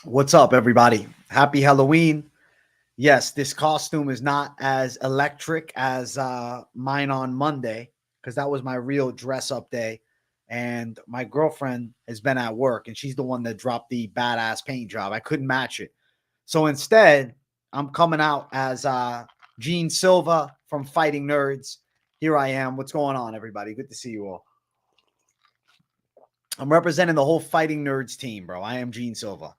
What's up, everybody? Happy Halloween. Yes, this costume is not as electric as mine on Monday because that was my real dress up day. And my girlfriend has been at work and she's the one that dropped the badass paint job. I couldn't match it. So instead, I'm coming out as Gene Silva from Fighting Nerds. Here I am. What's going on, everybody? Good to see you all. I'm representing the whole Fighting Nerds team, bro. I am Gene Silva.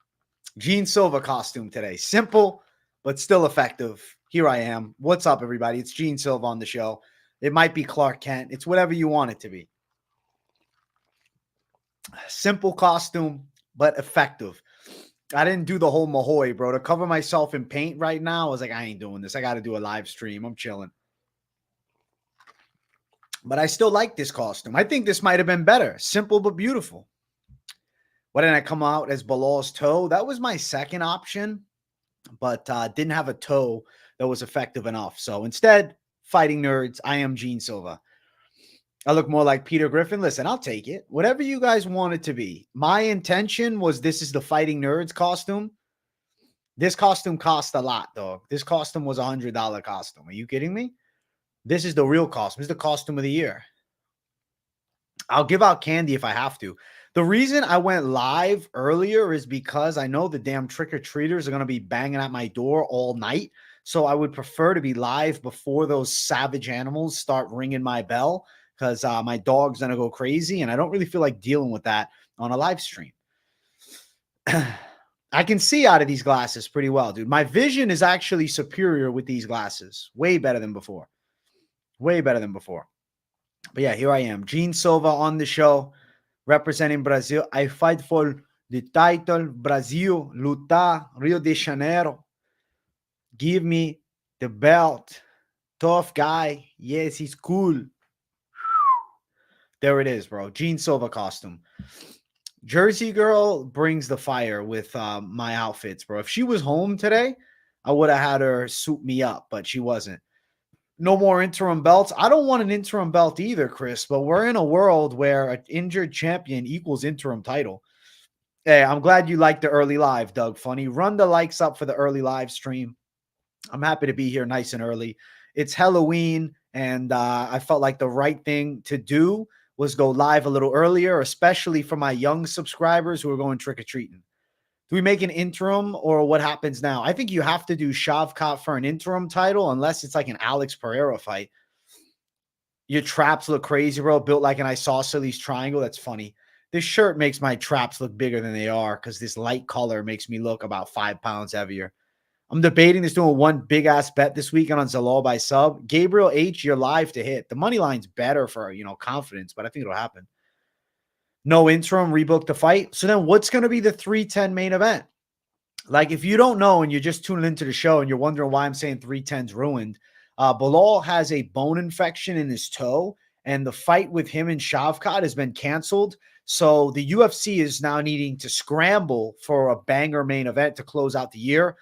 Gene Silva costume today. Simple, but still effective. Here I am. What's up, everybody? It's Gene Silva on the show. It might be Clark Kent. It's whatever you want it to be. Simple costume, but effective. I didn't do the whole Mahoy, bro. To cover myself in paint right now, I was like, I ain't doing this. I got to do a live stream. I'm chilling. But I still like this costume. I think this might have been better. Simple, but beautiful. Why didn't I come out as Belal's toe? That was my second option, but didn't have a toe that was effective enough. So instead, Fighting Nerds, I am Gene Silva. I look more like Peter Griffin. Listen, I'll take it. Whatever you guys want it to be. My intention was this is the Fighting Nerds costume. This costume cost a lot, dog. This costume was $100 costume. Are you kidding me? This is the real costume. This is the costume of the year. I'll give out candy if I have to. The reason I went live earlier is because I know the damn trick-or-treaters are going to be banging at my door all night. So I would prefer to be live before those savage animals start ringing my bell because my dog's going to go crazy, and I don't really feel like dealing with that on a live stream. I can see out of these glasses pretty well, dude. My vision is actually superior with these glasses. Way better than before. Way better than before. But yeah, here I am. Gene Silva on the show, representing Brazil. I fight for the title, Brazil, lutar, Rio de Janeiro. Give me the belt. Tough guy. Yes, he's cool. There it is, bro. Gene Silva costume. Jersey girl brings the fire with my outfits, bro. If she was home today, I would have had her suit me up, but she wasn't. No more interim belts. I don't want an interim belt either, Chris, but we're in a world where an injured champion equals interim title. Hey, I'm glad you liked the early live, Doug Funny. Run the likes up for the early live stream. I'm happy to be here nice and early. It's Halloween, and I felt like the right thing to do was go live a little earlier, especially for my young subscribers who are going trick-or-treating. Do we make an interim or what happens now? I think you have to do Shavkat for an interim title unless it's like an Alex Pereira fight. Your traps look crazy, bro. Built like an isosceles triangle. That's funny. This shirt makes my traps look bigger than they are because this light color makes me look about 5 pounds heavier. I'm debating this doing one big-ass bet this weekend on Zalal by sub. Gabriel H., you're live to hit. The money line's better for, confidence, but I think it'll happen. No interim, rebook the fight. So then what's going to be the 310 main event? Like, if you don't know and you're just tuning into the show and you're wondering why I'm saying 310's ruined, Belal has a bone infection in his toe, and the fight with him and Shavkat has been canceled. So the UFC is now needing to scramble for a banger main event to close out the year.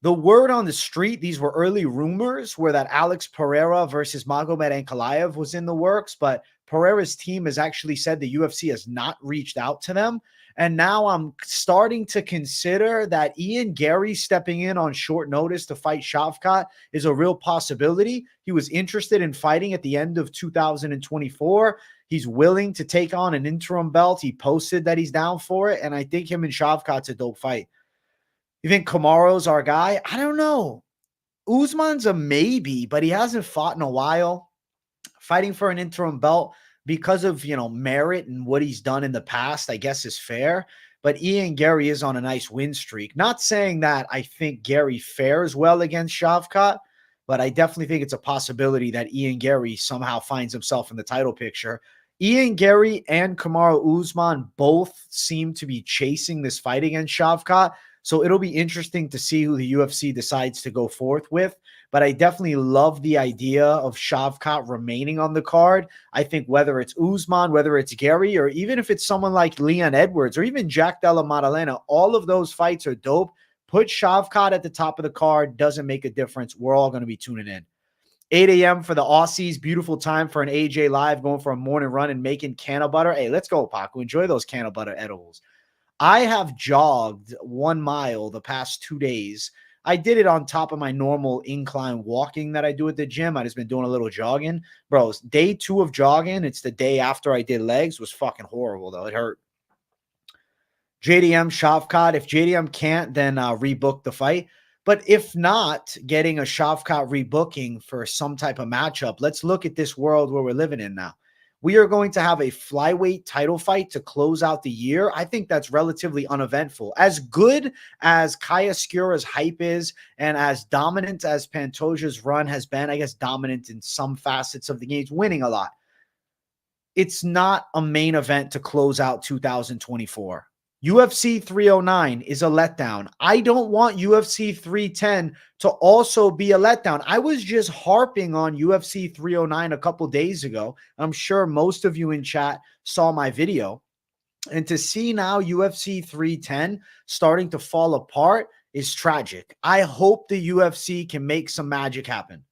The word on the street, these were early rumors, were that Alex Pereira versus Magomed Ankalaev was in the works, but Pereira's team has actually said the UFC has not reached out to them. And now I'm starting to consider that Ian Garry stepping in on short notice to fight Shavkat is a real possibility. He was interested in fighting at the end of 2024. He's willing to take on an interim belt. He posted that he's down for it, and I think him and Shavkat's a dope fight. You think Kamaro's our guy? I don't know. Usman's a maybe, but he hasn't fought in a while. Fighting for an interim belt because of, merit and what he's done in the past, I guess is fair. But Ian Garry is on a nice win streak. Not saying that I think Garry fares well against Shavkat, but I definitely think it's a possibility that Ian Garry somehow finds himself in the title picture. Ian Garry and Kamaru Usman both seem to be chasing this fight against Shavkat. So it'll be interesting to see who the UFC decides to go forth with. But I definitely love the idea of Shavkat remaining on the card. I think whether it's Usman, whether it's Garry, or even if it's someone like Leon Edwards or even Jack Della Maddalena, all of those fights are dope. Put Shavkat at the top of the card. Doesn't make a difference. We're all going to be tuning in. 8 a.m. for the Aussies. Beautiful time for an AJ live, going for a morning run and making canna butter. Hey, let's go, Paco. Enjoy those canna butter edibles. I have jogged 1 mile the past 2 days. I did it on top of my normal incline walking that I do at the gym. I just been doing a little jogging. Bro, day 2 of jogging, it's the day after I did legs, was fucking horrible, though. It hurt. JDM, Shavkat. If JDM can't, then rebook the fight. But if not, getting a Shavkat rebooking for some type of matchup, let's look at this world where we're living in now. We are going to have a flyweight title fight to close out the year. I think that's relatively uneventful. As good as Kaya Skura's hype is and as dominant as Pantoja's run has been, I guess dominant in some facets of the game, winning a lot. It's not a main event to close out 2024. UFC 309 is a letdown. I don't want UFC 310 to also be a letdown. I was just harping on UFC 309 a couple days ago. I'm sure most of you in chat saw my video. And to see now UFC 310 starting to fall apart is tragic. I hope the UFC can make some magic happen.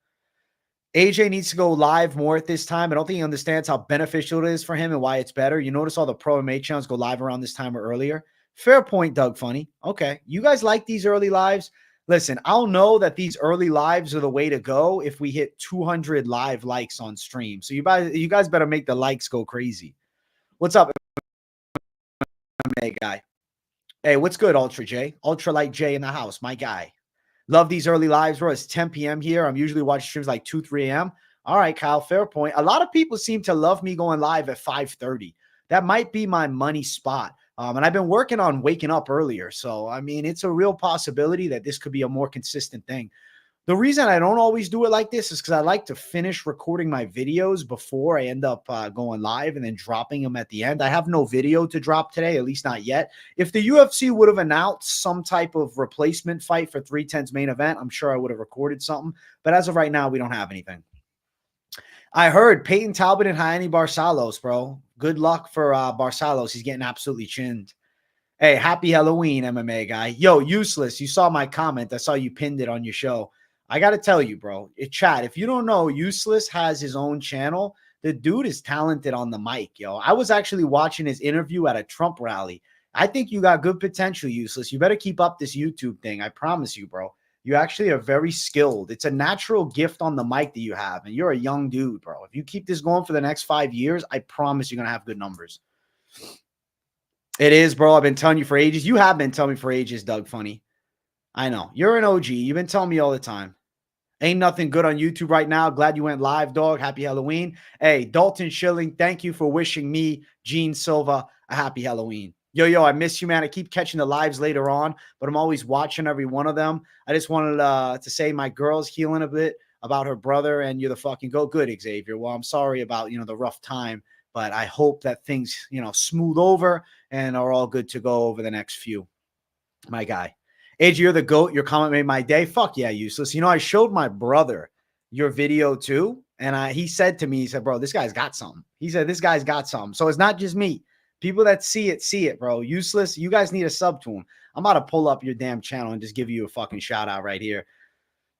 AJ needs to go live more at this time. I don't think he understands how beneficial it is for him and why it's better. You notice all the pro MMA channels go live around this time or earlier. Fair point, Doug Funny. Okay. You guys like these early lives? Listen, I'll know that these early lives are the way to go if we hit 200 live likes on stream. So you guys better make the likes go crazy. What's up, MMA guy? Hey, what's good, Ultra J? Ultralight J in the house, my guy. Love these early lives, bro. It's 10 p.m. here. I'm usually watching streams like 2, 3 a.m. All right, Kyle, fair point. A lot of people seem to love me going live at 5:30. That might be my money spot. And I've been working on waking up earlier. So, I mean, it's a real possibility that this could be a more consistent thing. The reason I don't always do it like this is because I like to finish recording my videos before I end up going live and then dropping them at the end. I have no video to drop today, at least not yet. If the UFC would have announced some type of replacement fight for 310's main event, I'm sure I would have recorded something. But as of right now, we don't have anything. I heard Peyton Talbot and Raoni Barcelos, bro. Good luck for Barcelos. He's getting absolutely chinned. Hey, happy Halloween, MMA guy. Yo, Useless, you saw my comment. I saw you pinned it on your show. I got to tell you, bro, chat, if you don't know, Useless has his own channel. The dude is talented on the mic, yo. I was actually watching his interview at a Trump rally. I think you got good potential, Useless. You better keep up this YouTube thing. I promise you, bro. You actually are very skilled. It's a natural gift on the mic that you have, and you're a young dude, bro. If you keep this going for the next 5 years, I promise you're going to have good numbers. It is, bro. I've been telling you for ages. You have been telling me for ages, Doug Funny. I know. You're an OG. You've been telling me all the time. Ain't nothing good on YouTube right now. Glad you went live, dog. Happy Halloween. Hey, Dalton Schilling, thank you for wishing me, Gene Silva, a happy Halloween. Yo, I miss you, man. I keep catching the lives later on, but I'm always watching every one of them. I just wanted to say my girl's healing a bit about her brother, and you're the fucking go good, Xavier. Well, I'm sorry about, the rough time, but I hope that things, smooth over and are all good to go over the next few. My guy. AJ, you're the GOAT. Your comment made my day. Fuck yeah, Useless. I showed my brother your video too, and he said to me, he said, bro, this guy's got something. He said, this guy's got something. So it's not just me. People that see it, bro. Useless, you guys need a sub to him. I'm about to pull up your damn channel and just give you a fucking shout out right here.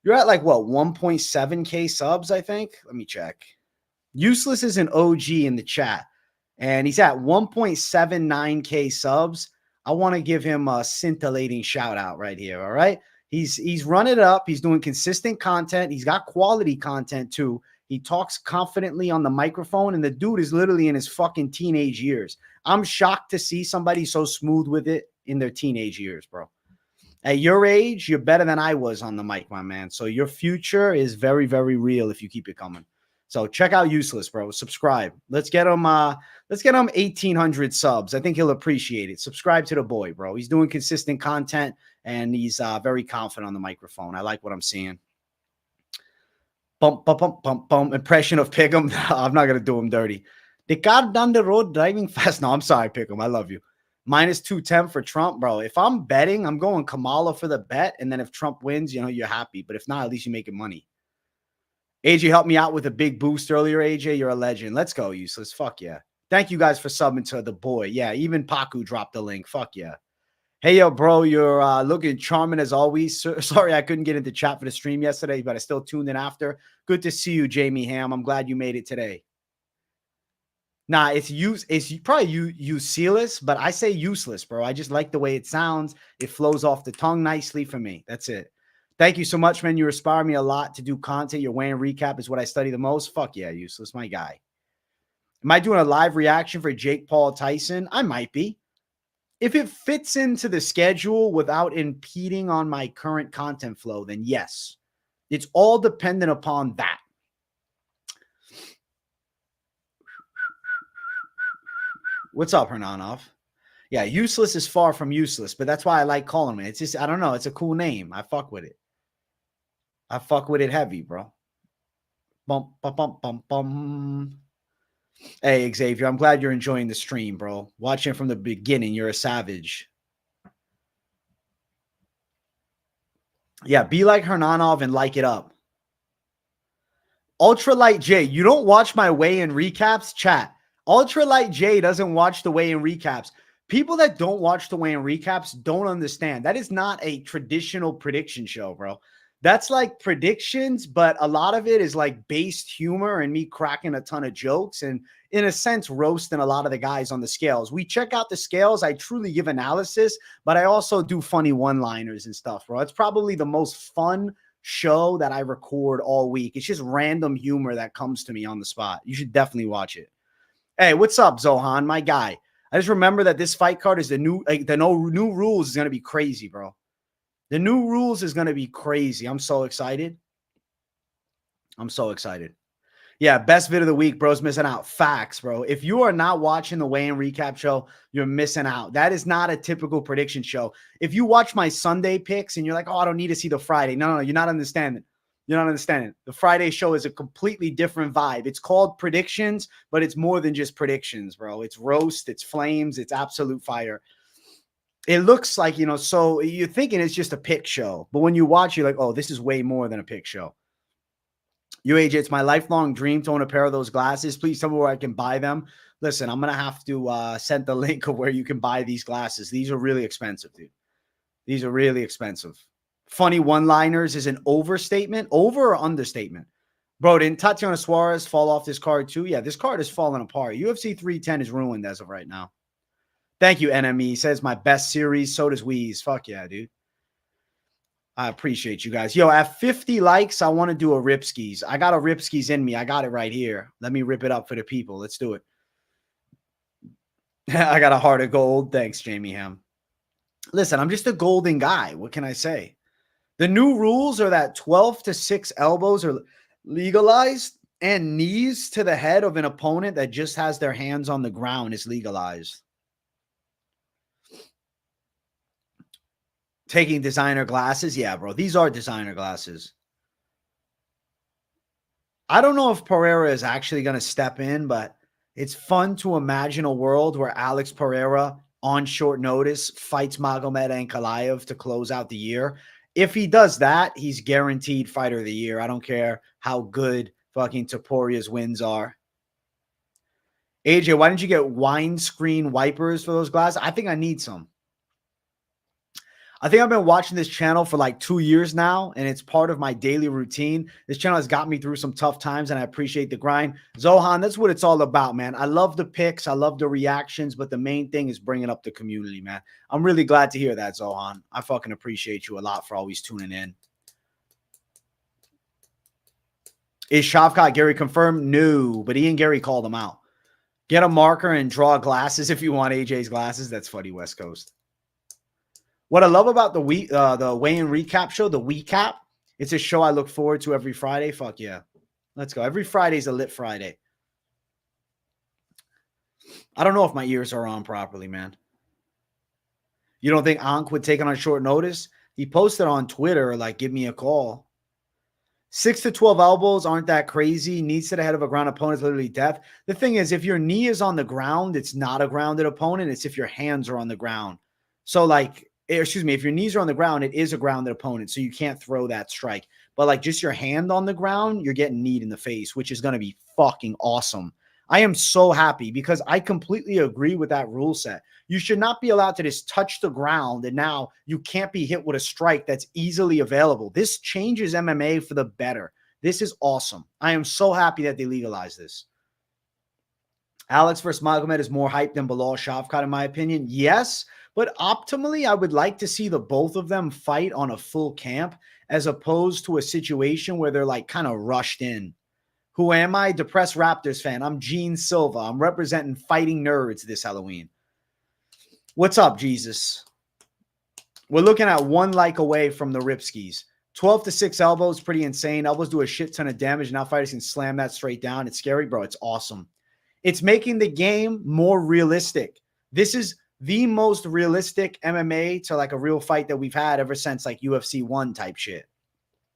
You're at like, what, 1.7K subs, I think? Let me check. Useless is an OG in the chat, and he's at 1.79K subs. I want to give him a scintillating shout out right here. All right. He's running it up. He's doing consistent content. He's got quality content too. He talks confidently on the microphone, and the dude is literally in his fucking teenage years. I'm shocked to see somebody so smooth with it in their teenage years, bro. At your age, you're better than I was on the mic, my man. So your future is very, very real if you keep it coming. So check out Useless, bro. Subscribe. Let's get him 1,800 subs. I think he'll appreciate it. Subscribe to the boy, bro. He's doing consistent content, and he's very confident on the microphone. I like what I'm seeing. Bump, bump, bump, bump, bump. Impression of Pick'em. I'm not going to do him dirty. The car down the road driving fast. No, I'm sorry, Pick'em. I love you. Minus 210 for Trump, bro. If I'm betting, I'm going Kamala for the bet. And then if Trump wins, you're happy. But if not, at least you're making money. AJ helped me out with a big boost earlier, AJ. You're a legend. Let's go, Useless. Fuck yeah. Thank you guys for subbing to the boy. Yeah, even Paku dropped the link. Fuck yeah. Hey, yo, bro, you're looking charming as always. Sorry I couldn't get into chat for the stream yesterday, but I still tuned in after. Good to see you, Jamie Ham. I'm glad you made it today. Nah, it's probably useless, but I say useless, bro. I just like the way it sounds. It flows off the tongue nicely for me. That's it. Thank you so much, man. You inspire me a lot to do content. Your weigh-in recap is what I study the most. Fuck yeah, useless, my guy. Am I doing a live reaction for Jake Paul Tyson? I might be. If it fits into the schedule without impeding on my current content flow, then yes. It's all dependent upon that. What's up, Hernanov? Yeah, useless is far from useless, but that's why I like calling it. It's just, I don't know. It's a cool name. I fuck with it. I fuck with it heavy, bro. Bum, bum, bum, bum, bum. Hey, Xavier, I'm glad you're enjoying the stream, bro. Watching from the beginning, you're a savage. Yeah, be like Hernanov and like it up. Ultralight J, you don't watch my weigh-in recaps? Chat. Ultralight J doesn't watch the weigh-in recaps. People that don't watch the weigh-in recaps don't understand. That is not a traditional prediction show, bro. That's like predictions, but a lot of it is like based humor and me cracking a ton of jokes and, in a sense, roasting a lot of the guys on the scales. We check out the scales. I truly give analysis, but I also do funny one-liners and stuff, bro. It's probably the most fun show that I record all week. It's just random humor that comes to me on the spot. You should definitely watch it. Hey, what's up, Zohan, my guy? I just remember that this fight card is the new rules is going to be crazy, bro. The new rules is going to be crazy. I'm so excited. I'm so excited. Yeah, best vid of the week, bro's missing out. Facts, bro. If you are not watching the weigh-in recap show, you're missing out. That is not a typical prediction show. If you watch my Sunday picks and you're like, oh, I don't need to see the Friday. No, you're not understanding. You're not understanding. The Friday show is a completely different vibe. It's called predictions, but it's more than just predictions, bro. It's roast, it's flames, it's absolute fire. It looks like, so you're thinking it's just a pick show. But when you watch, you're like, oh, this is way more than a pick show. AJ, it's my lifelong dream to own a pair of those glasses. Please tell me where I can buy them. Listen, I'm going to have to send the link of where you can buy these glasses. These are really expensive, dude. These are really expensive. Funny one-liners is an overstatement. Over or understatement? Bro, didn't Tatiana Suarez fall off this card too? Yeah, this card is falling apart. UFC 310 is ruined as of right now. Thank you, NME. Says my best series. So does Wheeze. Fuck yeah, dude. I appreciate you guys. Yo, at 50 likes, I want to do a Ripskis. I got a Ripskis in me. I got it right here. Let me rip it up for the people. Let's do it. I got a heart of gold. Thanks, Jamie Ham. Listen, I'm just a golden guy. What can I say? The new rules are that 12 to 6 elbows are legalized and knees to the head of an opponent that just has their hands on the ground is legalized. Taking designer glasses? Yeah, bro. These are designer glasses. I don't know if Pereira is actually going to step in, but it's fun to imagine a world where Alex Pereira, on short notice, fights Magomed Ankalaev to close out the year. If he does that, he's guaranteed fighter of the year. I don't care how good fucking Toporia's wins are. AJ, why didn't you get windscreen wipers for those glasses? I think I need some. I think I've been watching this channel for like 2 years now, and it's part of my daily routine. This channel has got me through some tough times, and I appreciate the grind. Zohan, that's what it's all about, man. I love the picks. I love the reactions, but the main thing is bringing up the community, man. I'm really glad to hear that, Zohan. I fucking appreciate you a lot for always tuning in. Is Shavkat Garry confirmed? No, but Ian Garry called him out. Get a marker and draw glasses if you want AJ's glasses. That's funny, West Coast. What I love about the weigh-in recap show, the WeCap, it's a show I look forward to every Friday. Fuck yeah. Let's go. Every Friday is a lit Friday. I don't know if my ears are on properly, man. You don't think Ankh would take it on short notice? He posted on Twitter, like, give me a call. 6 to 12 elbows aren't that crazy. Knees to the head of a ground opponent is literally death. The thing is, if your knee is on the ground, it's not a grounded opponent. It's if your hands are on the ground. So, like, excuse me, if your knees are on the ground, it is a grounded opponent, so you can't throw that strike. But like just your hand on the ground, you're getting kneed in the face, which is going to be fucking awesome. I am so happy because I completely agree with that rule set. You should not be allowed to just touch the ground, and now you can't be hit with a strike that's easily available. This changes MMA for the better. This is awesome. I am so happy that they legalized this. Alex versus Magomed is more hype than Belal Shavkat, in my opinion. Yes, but optimally, I would like to see the both of them fight on a full camp as opposed to a situation where they're like kind of rushed in. Who am I? Depressed Raptors fan. I'm Gene Silva. I'm representing fighting nerds this Halloween. What's up, Jesus? We're looking at 1 like away from the Ripskis. 12 to 6 elbows, pretty insane. Elbows do a shit ton of damage. Now fighters can slam that straight down. It's scary, bro. It's awesome. It's making the game more realistic. This is the most realistic MMA to like a real fight that we've had ever since like UFC 1 type shit.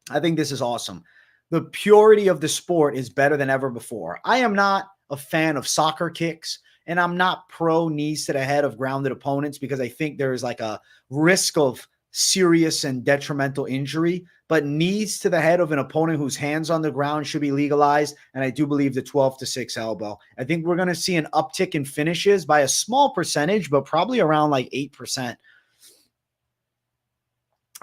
I think this is awesome. The purity of the sport is better than ever before. I am not a fan of soccer kicks, and I'm not pro knees to the head of grounded opponents because I think there is like a risk of serious and detrimental injury, but knees to the head of an opponent whose hands on the ground should be legalized. And I do believe the 12 to 6 elbow. I think we're going to see an uptick in finishes by a small percentage, but probably around like 8%.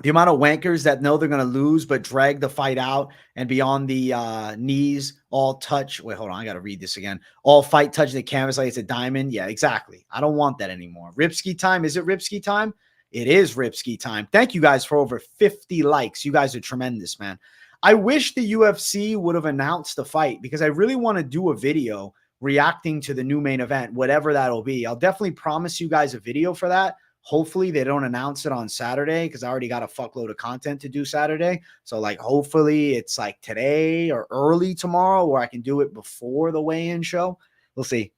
The amount of wankers that know they're going to lose, but drag the fight out and be on the knees, all touch. Wait, hold on. I got to read this again. All fight touch the canvas like it's a diamond. Yeah, exactly. I don't want that anymore. Ripski time. Is it Ripski time? It is Ripski time. Thank you guys for over 50 likes. You guys are tremendous, man. I wish the UFC would have announced the fight because I really want to do a video reacting to the new main event, whatever that'll be. I'll definitely promise you guys a video for that. Hopefully they don't announce it on Saturday because I already got a fuckload of content to do Saturday. So like hopefully it's like today or early tomorrow where I can do it before the weigh-in show. We'll see.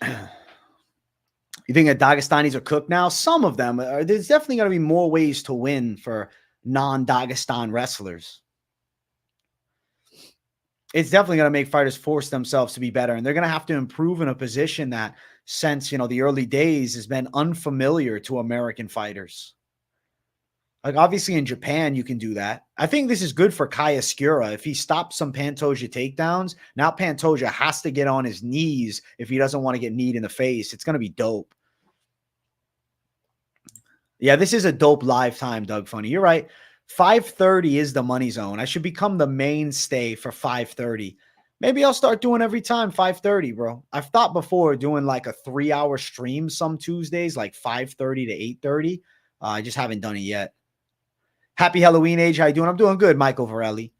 You think that Dagestanis are cooked now? Some of them. There's definitely going to be more ways to win for non-Dagestan wrestlers. It's definitely going to make fighters force themselves to be better. And they're going to have to improve in a position that since, the early days has been unfamiliar to American fighters. Like obviously in Japan, you can do that. I think this is good for Kaya Skura. If he stops some Pantoja takedowns, now Pantoja has to get on his knees if he doesn't want to get kneed in the face. It's going to be dope. Yeah, this is a dope live time, Doug Funny. You're right. 5:30 is the money zone. I should become the mainstay for 5:30. Maybe I'll start doing every time 5:30, bro. I've thought before doing like a 3-hour stream some Tuesdays, like 5:30 to 8:30. I just haven't done it yet. Happy Halloween, Age. How you doing? I'm doing good, Michael Varelli.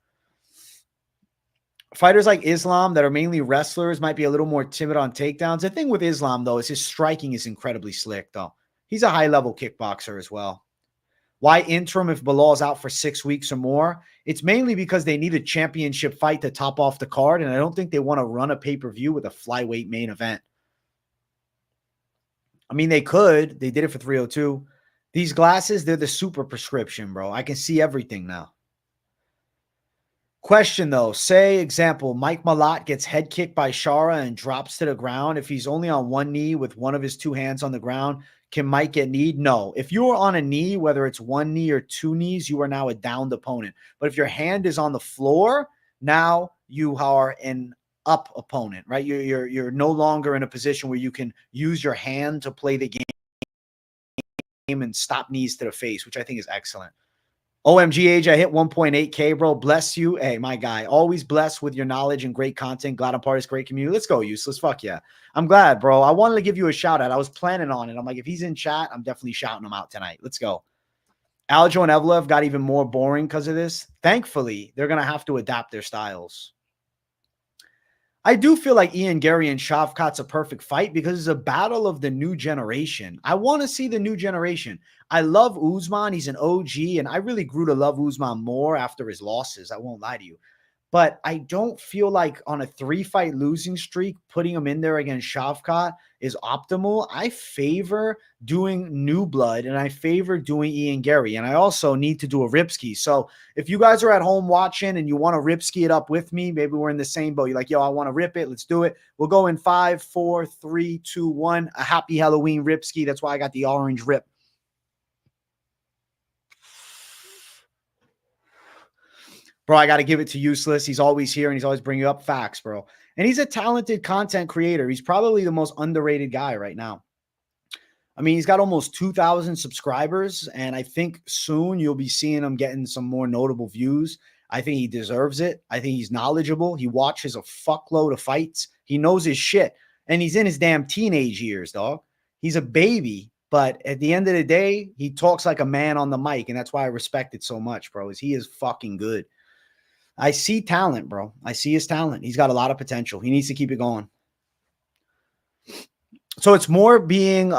Fighters like Islam that are mainly wrestlers might be a little more timid on takedowns. The thing with Islam, though, is his striking is incredibly slick, though. He's a high-level kickboxer as well. Why Interim if Belal is out for 6 weeks or more? It's mainly because they need a championship fight to top off the card, and I don't think they want to run a pay-per-view with a flyweight main event. I mean, they could. They did it for 302. These glasses, they're the super prescription, bro. I can see everything now. Question, though. Say, example, Mike Malott gets head kicked by Shara and drops to the ground. If he's only on one knee with one of his two hands on the ground, can Mike get kneed? No. If you're on a knee, whether it's one knee or two knees, you are now a downed opponent. But if your hand is on the floor, now you are an up opponent, right? You're no longer in a position where you can use your hand to play the game and stop knees to the face, which I think is excellent. OMG Age, I hit 1.8K, bro. Bless you. Hey, my guy. Always blessed with your knowledge and great content. Glad I'm part of this great community. Let's go, Useless. Fuck yeah. I'm glad, bro. I wanted to give you a shout out. I was planning on it. I'm like, if he's in chat, I'm definitely shouting him out tonight. Let's go. Aljo and Evlev got even more boring because of this. Thankfully, they're going to have to adapt their styles. I do feel like Ian Garry and Shavkat's a perfect fight because it's a battle of the new generation. I want to see the new generation. I love Usman. He's an OG, and I really grew to love Usman more after his losses. I won't lie to you. But I don't feel like on a 3-fight losing streak, putting him in there against Shavkat is optimal. I favor doing new blood, and I favor doing Ian Garry. And I also need to do a Ripski. So if you guys are at home watching and you want to Ripski it up with me, maybe we're in the same boat. You're like, yo, I want to rip it. Let's do it. We'll go in 5, 4, 3, 2, 1. A happy Halloween Ripski. That's why I got the orange rip. Bro, I got to give it to Useless. He's always here, and he's always bringing up facts, bro. And he's a talented content creator. He's probably the most underrated guy right now. I mean, he's got almost 2,000 subscribers, and I think soon you'll be seeing him getting some more notable views. I think he deserves it. I think he's knowledgeable. He watches a fuckload of fights. He knows his shit. And he's in his damn teenage years, dog. He's a baby. But at the end of the day, he talks like a man on the mic. And that's why I respect it so much, bro, is he is fucking good. I see talent, bro. I see his talent. He's got a lot of potential. He needs to keep it going. So it's more being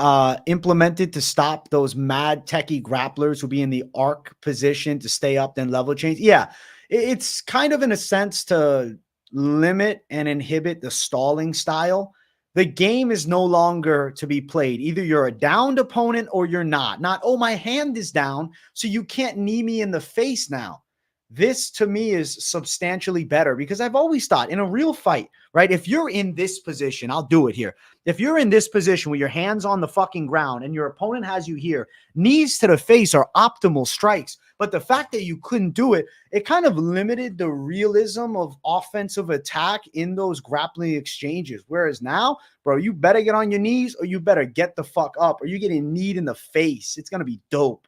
implemented to stop those mad techie grapplers who be in the arc position to stay up, then level change. Yeah, it's kind of in a sense to limit and inhibit the stalling style. The game is no longer to be played. Either you're a downed opponent or you're not. Not, oh, my hand is down, so you can't knee me in the face now. This, to me, is substantially better because I've always thought in a real fight, right? If you're in this position, I'll do it here. If you're in this position with your hands on the fucking ground and your opponent has you here, knees to the face are optimal strikes. But the fact that you couldn't do it, it kind of limited the realism of offensive attack in those grappling exchanges. Whereas now, bro, you better get on your knees or you better get the fuck up or you're getting kneed in the face. It's going to be dope.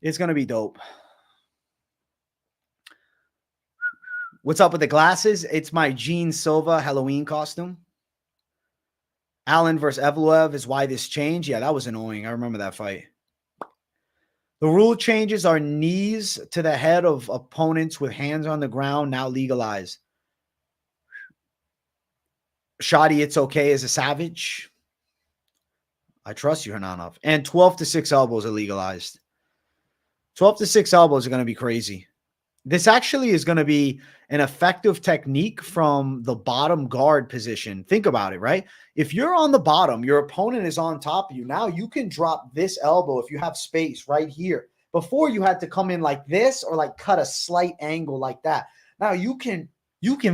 It's going to be dope. What's up with the glasses? It's my Gene Silva Halloween costume. Allen versus Evloev is why this changed. Yeah, that was annoying. I remember that fight. The rule changes are knees to the head of opponents with hands on the ground now legalized. Shoddy, it's okay as a savage. I trust you, Hernanov. And 12 to 6 elbows are legalized. 12 to 6 elbows are going to be crazy. This actually is going to be an effective technique from the bottom guard position. Think about it, right? If you're on the bottom, your opponent is on top of you. Now you can drop this elbow if you have space right here. Before you had to come in like this or like cut a slight angle like that. Now you can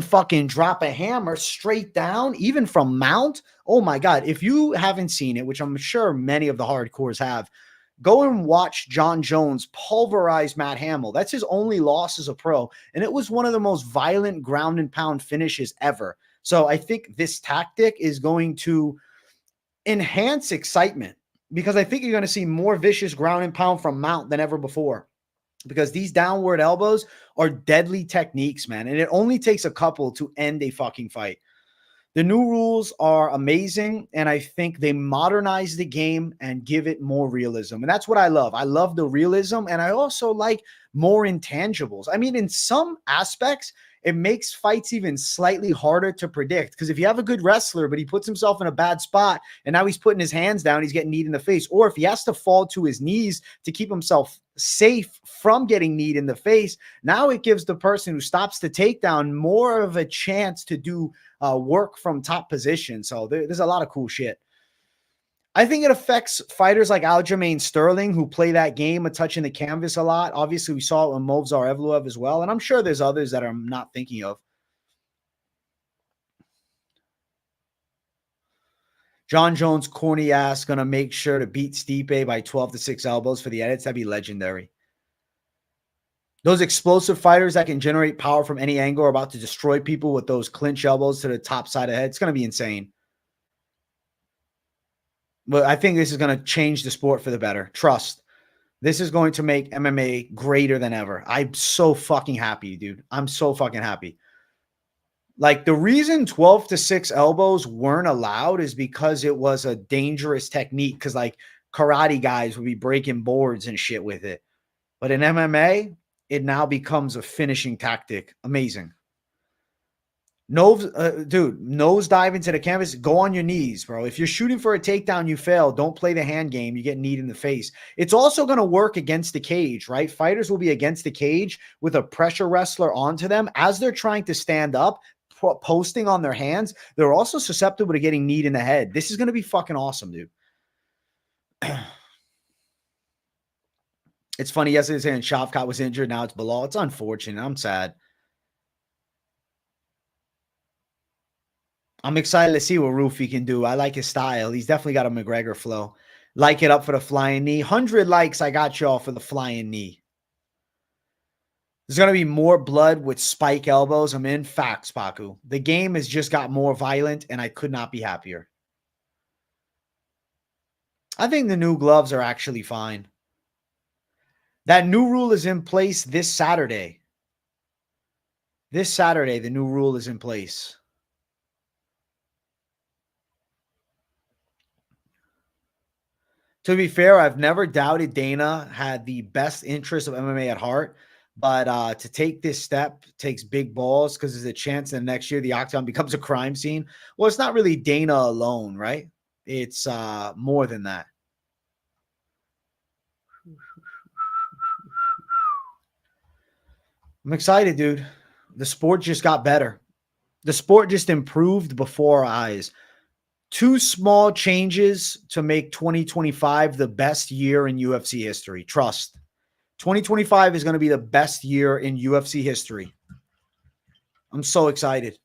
fucking drop a hammer straight down, even from mount. Oh my God. If you haven't seen it, which I'm sure many of the hardcores have, go and watch John Jones pulverize Matt Hamill. That's his only loss as a pro. And it was one of the most violent ground and pound finishes ever. So I think this tactic is going to enhance excitement because I think you're going to see more vicious ground and pound from Mount than ever before. Because these downward elbows are deadly techniques, man. And it only takes a couple to end a fucking fight. The new rules are amazing, and I think they modernize the game and give it more realism. And that's what I love. I love the realism, and I also like more intangibles. I mean, in some aspects, it makes fights even slightly harder to predict. Because if you have a good wrestler, but he puts himself in a bad spot, and now he's putting his hands down, he's getting kneed in the face. Or if he has to fall to his knees to keep himself safe from getting kneed in the face, now it gives the person who stops the takedown more of a chance to do work from top position. So there's a lot of cool shit. I think it affects fighters like Aljamain Sterling who play that game of touching the canvas a lot. Obviously, we saw it with Movsar Evloev as well, and I'm sure there's others that I'm not thinking of. John Jones, corny ass, going to make sure to beat Stipe by 12 to 6 elbows for the edits. That'd be legendary. Those explosive fighters that can generate power from any angle are about to destroy people with those clinch elbows to the top side of the head. It's going to be insane. But I think this is going to change the sport for the better. Trust. This is going to make MMA greater than ever. I'm so fucking happy, dude. I'm so fucking happy. Like, the reason 12 to 6 elbows weren't allowed is because it was a dangerous technique. Because, like, karate guys would be breaking boards and shit with it. But in MMA, it now becomes a finishing tactic. Amazing. Nose dive into the canvas. Go on your knees, bro. If you're shooting for a takedown, you fail. Don't play the hand game. You get kneed in the face. It's also going to work against the cage, right? Fighters will be against the cage with a pressure wrestler onto them as they're trying to stand up, posting on their hands. They're also susceptible to getting kneed in the head. This is going to be fucking awesome, dude. It's funny, yesterday saying Shavkat was injured. Now it's Belal. It's unfortunate. I'm sad. I'm excited to see what Rufy can do. I like his style. He's definitely got a McGregor flow. Like it up for the flying knee. 100 likes. I got y'all for the flying knee. There's going to be more blood with spike elbows. I'm in. Facts, Paku. The game has just got more violent, and I could not be happier. I think the new gloves are actually fine. That new rule is in place this Saturday. This Saturday, the new rule is in place. To be fair, I've never doubted Dana had the best interest of MMA at heart. But to take this step takes big balls because there's a chance that next year the Octagon becomes a crime scene. Well, it's not really Dana alone, right? It's more than that. I'm excited, dude. The sport just got better. The sport just improved before our eyes. 2 small changes to make 2025 the best year in UFC history. Trust. 2025 is going to be the best year in UFC history. I'm so excited.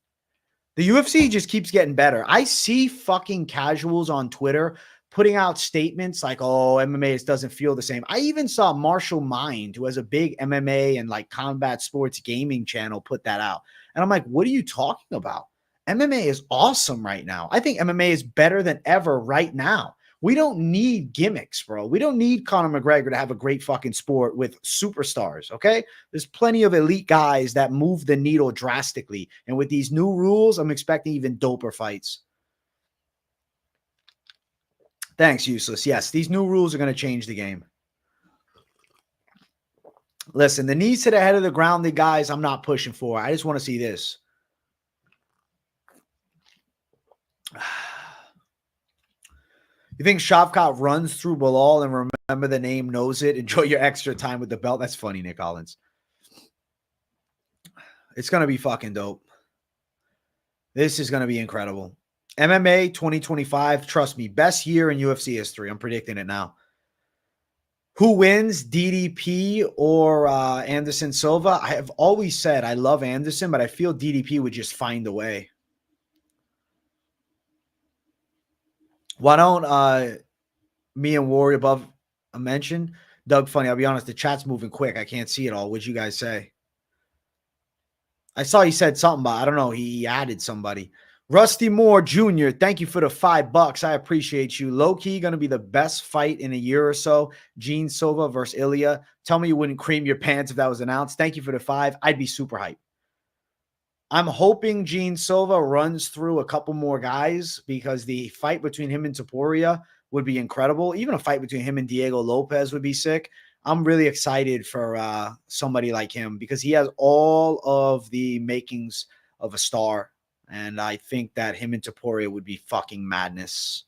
The UFC just keeps getting better. I see fucking casuals on Twitter putting out statements like, oh, MMA just doesn't feel the same. I even saw Marshall Mind, who has a big MMA and like combat sports gaming channel, put that out. And I'm like, what are you talking about? MMA is awesome right now. I think MMA is better than ever right now. We don't need gimmicks, bro. We don't need Conor McGregor to have a great fucking sport with superstars, okay? There's plenty of elite guys that move the needle drastically. And with these new rules, I'm expecting even doper fights. Thanks, Useless. Yes, these new rules are going to change the game. Listen, the knees to the head of the grounded guys, I'm not pushing for. I just want to see this. You think Shavkat runs through Belal and remember the name, knows it, enjoy your extra time with the belt? That's funny, Nick Collins. It's going to be fucking dope. This is going to be incredible. MMA 2025, trust me, best year in UFC history. I'm predicting it now. Who wins, DDP or Anderson Silva? I have always said I love Anderson, but I feel DDP would just find a way. Why don't me and Warrior above mention? Doug, funny, I'll be honest, the chat's moving quick. I can't see it all. What'd you guys say? I saw he said something about, I don't know, he added somebody. Rusty Moore Jr., thank you for the $5. I appreciate you. Low-key going to be the best fight in a year or so. Gene Silva versus Ilya. Tell me you wouldn't cream your pants if that was announced. Thank you for the 5. I'd be super hyped. I'm hoping Gene Silva runs through a couple more guys because the fight between him and Topuria would be incredible. Even a fight between him and Diego Lopez would be sick. I'm really excited for somebody like him because he has all of the makings of a star. And I think that him and Topuria would be fucking madness.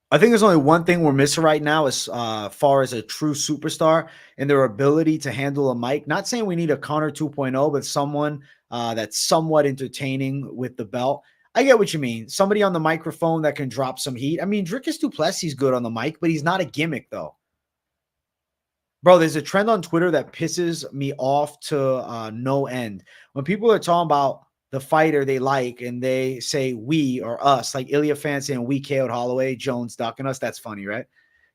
I think there's only one thing we're missing right now as far as a true superstar and their ability to handle a mic. Not saying we need a Conor 2.0, but someone that's somewhat entertaining with the belt. I get what you mean. Somebody on the microphone that can drop some heat. I mean, Dricus du Plessis is good on the mic, but he's not a gimmick, though. Bro, there's a trend on Twitter that pisses me off to no end. When people are talking about the fighter they like and they say we or us, like Ilya fans saying we KO'd Holloway, Jones ducking us. That's funny, right?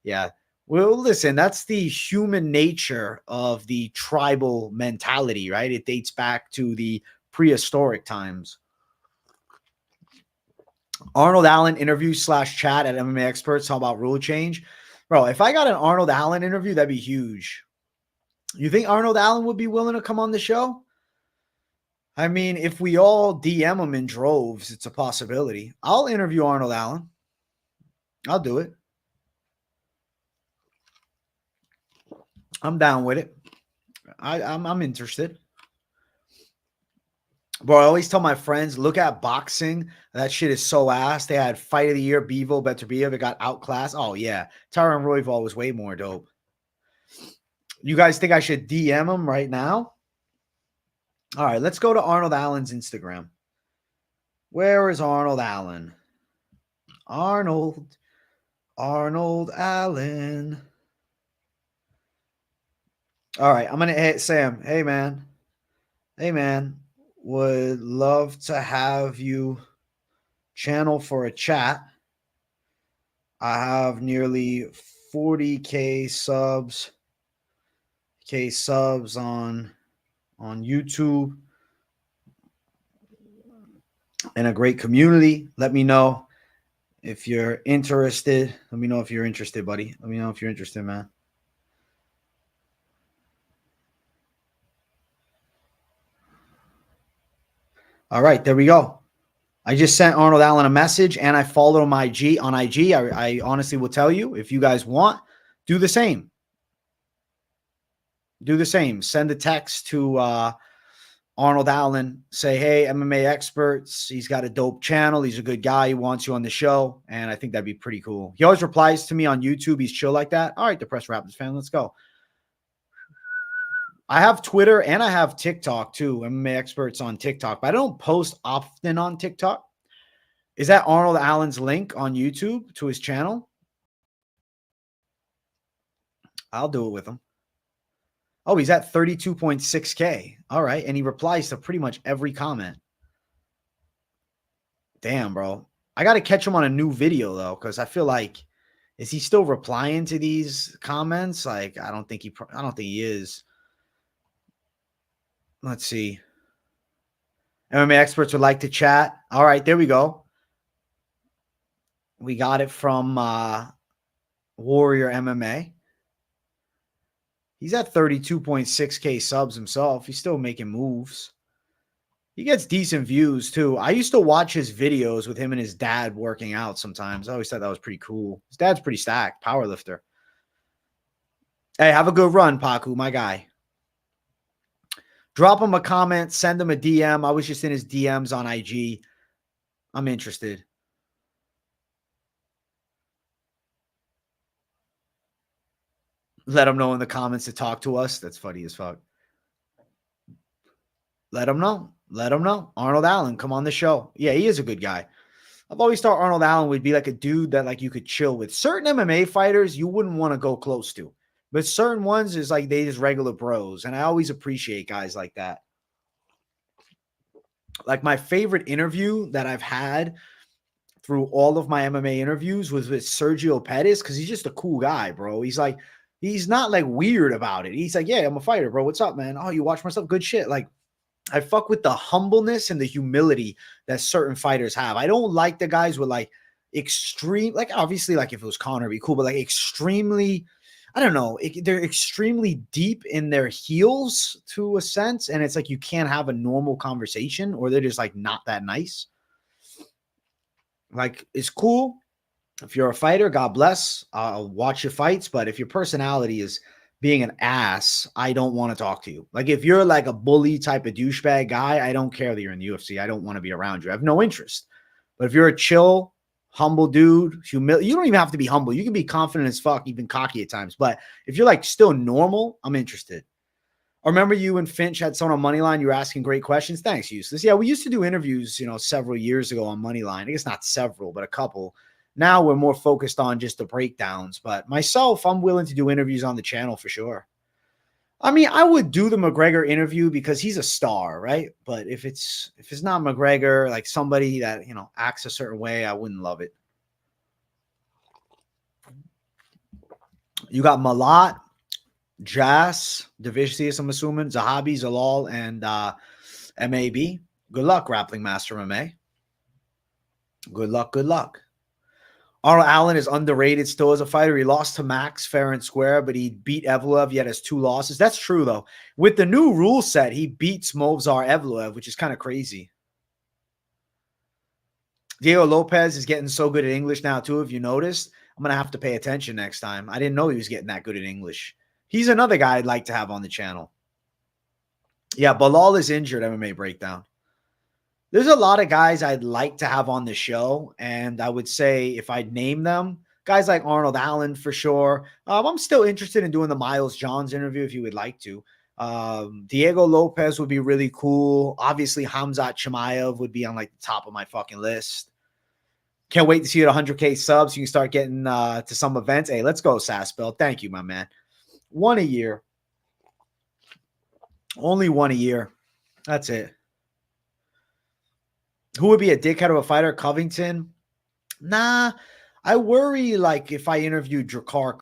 Yeah. Well, listen, that's the human nature of the tribal mentality, right? It dates back to the prehistoric times. Arnold Allen interview / chat at MMA Experts. How about rule change? Bro, if I got an Arnold Allen interview, that'd be huge. You think Arnold Allen would be willing to come on the show? I mean, if we all DM him in droves, it's a possibility. I'll interview Arnold Allen. I'll do it. I'm down with it. I'm interested. Bro, I always tell my friends, look at boxing. That shit is so ass. They had Fight of the Year, Bivol Beterbiev. It got outclassed. Oh, yeah. Tyron Royval was way more dope. You guys think I should DM him right now? All right, let's go to Arnold Allen's Instagram. Where is Arnold Allen? Arnold Allen. All right, I'm going to hit Sam. Hey, man. Would love to have you channel for a chat. I have nearly 40K subs. On YouTube and a great community. Let me know if you're interested. Let me know if you're interested, buddy. Let me know if you're interested, man. All right, there we go. I just sent Arnold Allen a message and I followed him on IG. I honestly will tell you, if you guys want, do the same. Do the same. Send a text to Arnold Allen. Say, hey, MMA experts. He's got a dope channel. He's a good guy. He wants you on the show. And I think that'd be pretty cool. He always replies to me on YouTube. He's chill like that. All right, Depressed Raptors fan, let's go. I have Twitter and I have TikTok too. MMA experts on TikTok, but I don't post often on TikTok. Is that Arnold Allen's link on YouTube to his channel? I'll do it with him. Oh, he's at 32.6K. All right. And he replies to pretty much every comment. Damn, bro. I got to catch him on a new video, though, because I feel like, is he still replying to these comments? Like, I don't think he is. Let's see. MMA experts would like to chat. All right, there we go. We got it from Warrior MMA. He's at 32.6K subs himself. He's still making moves. He gets decent views, too. I used to watch his videos with him and his dad working out sometimes. I always thought that was pretty cool. His dad's pretty stacked, powerlifter. Hey, have a good run, Paku, my guy. Drop him a comment. Send him a DM. I was just in his DMs on IG. I'm interested. Let him know in the comments to talk to us. That's funny as fuck. Let him know. Let him know. Arnold Allen, come on the show. Yeah, he is a good guy. I've always thought Arnold Allen would be like a dude that like you could chill with. Certain MMA fighters you wouldn't want to go close to. But certain ones is like they just regular bros. And I always appreciate guys like that. Like my favorite interview that I've had through all of my MMA interviews was with Sergio Pettis because he's just a cool guy, bro. He's like, he's not like weird about it. He's like, yeah, I'm a fighter, bro. What's up, man? Oh, you watch my stuff? Good shit. Like, I fuck with the humbleness and the humility that certain fighters have. I don't like the guys with like extreme, like obviously like if it was Conor, it'd be cool, but like extremely, I don't know. They're extremely deep in their heels to a sense. And it's like, you can't have a normal conversation or they're just like not that nice. Like it's cool. If you're a fighter, God bless. I'll watch your fights. But if your personality is being an ass, I don't want to talk to you. Like if you're like a bully type of douchebag guy, I don't care that you're in the UFC. I don't want to be around you. I have no interest. But if you're a chill, humble dude, you don't even have to be humble. You can be confident as fuck, even cocky at times. But if you're like still normal, I'm interested. I remember you and Finch had someone on Moneyline. You were asking great questions. Thanks, Youssef. Yeah, we used to do interviews, several years ago on Moneyline. I guess not several, but a couple. Now we're more focused on just the breakdowns. But myself, I'm willing to do interviews on the channel for sure. I mean, I would do the McGregor interview because he's a star, right? But if it's not McGregor, like somebody that, acts a certain way, I wouldn't love it. You got Malott, Jasudavicius, I'm assuming, Zahabi, Zalal, and MAB. Good luck, Grappling Master MMA. Good luck, good luck. Arnold Allen is underrated still as a fighter. He lost to Max fair and square, but he beat Evloev, yet has 2 losses. That's true, though. With the new rule set, he beats Movsar Evloev, which is kind of crazy. Diego Lopez is getting so good at English now, too, if you noticed. I'm going to have to pay attention next time. I didn't know he was getting that good at English. He's another guy I'd like to have on the channel. Yeah, Belal is injured, MMA Breakdown. There's a lot of guys I'd like to have on the show, and I would say if I'd name them, guys like Arnold Allen for sure. I'm still interested in doing the Miles Johns interview if you would like to. Diego Lopez would be really cool. Obviously, Khamzat Chimaev would be on like the top of my fucking list. Can't wait to see you at 100K subs. You can start getting to some events. Hey, let's go, Saspel. Thank you, my man. 1 a year. Only 1 a year. That's it. Who would be a dickhead of a fighter? Covington? Nah, I worry like if I interviewed Drakkar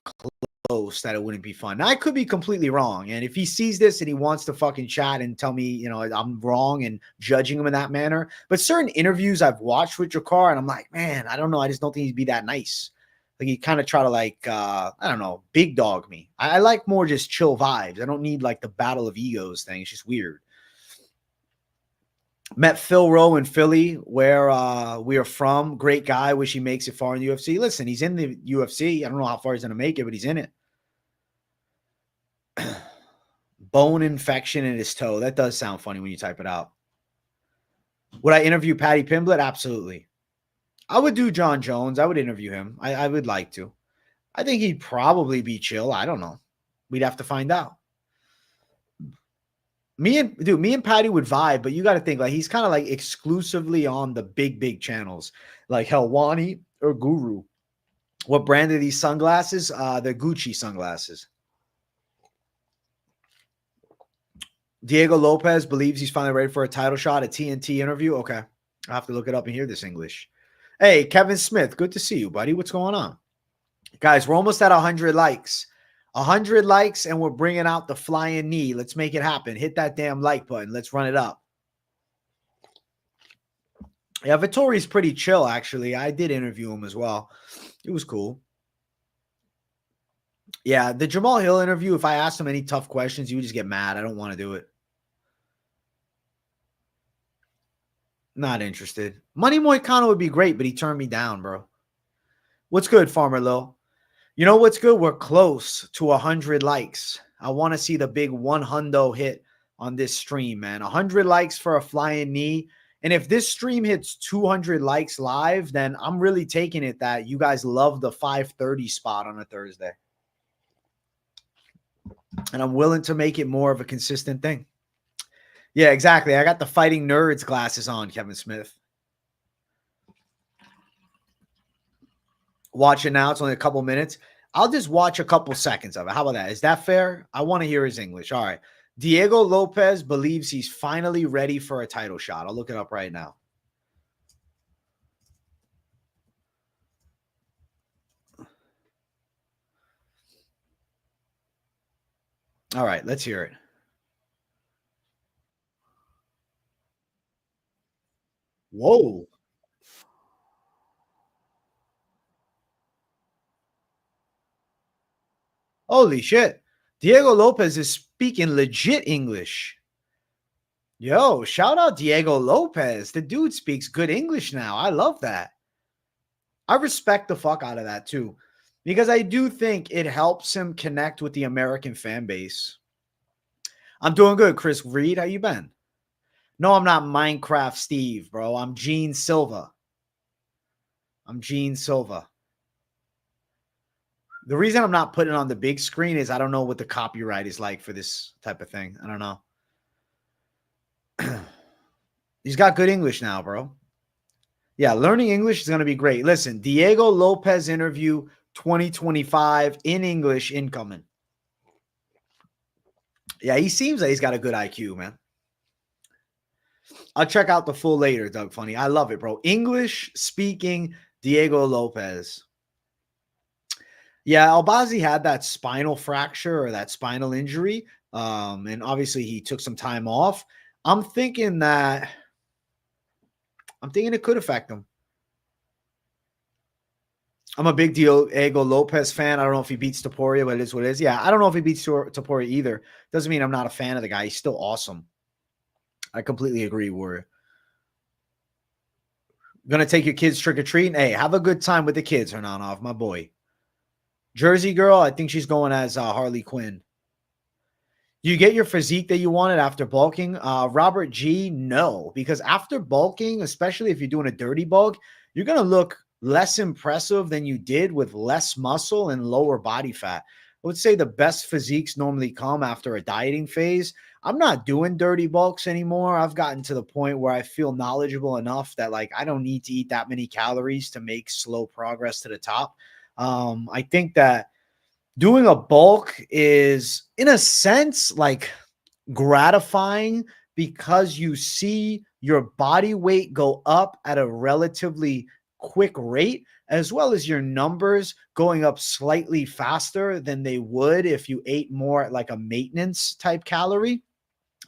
Close that it wouldn't be fun. Now, I could be completely wrong. And if he sees this and he wants to fucking chat and tell me, I'm wrong and judging him in that manner. But certain interviews I've watched with Drakkar and I'm like, man, I don't know. I just don't think he'd be that nice. Like he kind of try to like, I don't know, big dog me. I like more just chill vibes. I don't need like the battle of egos thing. It's just weird. Met Phil Rowe in Philly, where we are from. Great guy. Wish he makes it far in the UFC. Listen, he's in the UFC. I don't know how far he's going to make it, but he's in it. Bone infection in his toe. That does sound funny when you type it out. Would I interview Paddy Pimblett? Absolutely. I would do John Jones. I would interview him. I would like to. I think he'd probably be chill. I don't know. We'd have to find out. Me and Patty would vibe, but you got to think like he's kind of like exclusively on the big channels like Helwani or Guru. What brand are these sunglasses? They're Gucci sunglasses. Diego Lopez believes he's finally ready for a title shot at TNT interview. Okay. I'll have to look it up and hear this English. Hey, Kevin Smith, good to see you, buddy. What's going on? Guys, we're almost at 100 likes. 100 likes, and we're bringing out the flying knee. Let's make it happen. Hit that damn like button. Let's run it up. Yeah, Vittori's pretty chill, actually. I did interview him as well. It was cool. Yeah, the Jamal Hill interview, if I asked him any tough questions, he would just get mad. I don't want to do it. Not interested. Money Moicano would be great, but he turned me down, bro. What's good, Farmer Lil? You know what's good? We're close to 100 likes. I want to see the big 100 hit on this stream, man. 100 likes for a flying knee. And if this stream hits 200 likes live, then I'm really taking it that you guys love the 5:30 spot on a Thursday. And I'm willing to make it more of a consistent thing. Yeah, exactly. I got the Fighting Nerds glasses on, Kevin Smith. Watch it now. It's only a couple minutes. I'll just watch a couple seconds of it. How about that? Is that fair? I want to hear his English. All right. Diego Lopez believes he's finally ready for a title shot. I'll look it up right now. All right. Let's hear it. Whoa. Holy shit. Diego Lopez is speaking legit English. Yo, shout out Diego Lopez. The dude speaks good English now. I love that. I respect the fuck out of that too, because I do think it helps him connect with the American fan base. I'm doing good, Chris Reed. How you been? No, I'm not Minecraft Steve, bro. I'm Gene Silva. I'm Gene Silva. The reason I'm not putting it on the big screen is I don't know what the copyright is like for this type of thing. I don't know. He's got good English now, bro. Yeah, learning English is going to be great. Listen, Diego Lopez interview 2025 in English incoming. Yeah, he seems like he's got a good IQ, man. I'll check out the full later, Doug Funny. I love it, bro. English speaking Diego Lopez. Yeah, Albazi had that spinal fracture or that spinal injury. And obviously he took some time off. I'm thinking it could affect him. I'm a big Diego Lopez fan. I don't know if he beats Topuria, but it is what it is. Yeah, I don't know if he beats Topuria either. Doesn't mean I'm not a fan of the guy. He's still awesome. I completely agree, Warrior. Gonna take your kids trick-or-treating? Hey, have a good time with the kids, Hernanov, my boy. Jersey girl, I think she's going as Harley Quinn. Do you get your physique that you wanted after bulking? Robert G, no. Because after bulking, especially if you're doing a dirty bulk, you're going to look less impressive than you did with less muscle and lower body fat. I would say the best physiques normally come after a dieting phase. I'm not doing dirty bulks anymore. I've gotten to the point where I feel knowledgeable enough that like I don't need to eat that many calories to make slow progress to the top. I think that doing a bulk is, in a sense, like gratifying because you see your body weight go up at a relatively quick rate, as well as your numbers going up slightly faster than they would if you ate more at like a maintenance type calorie.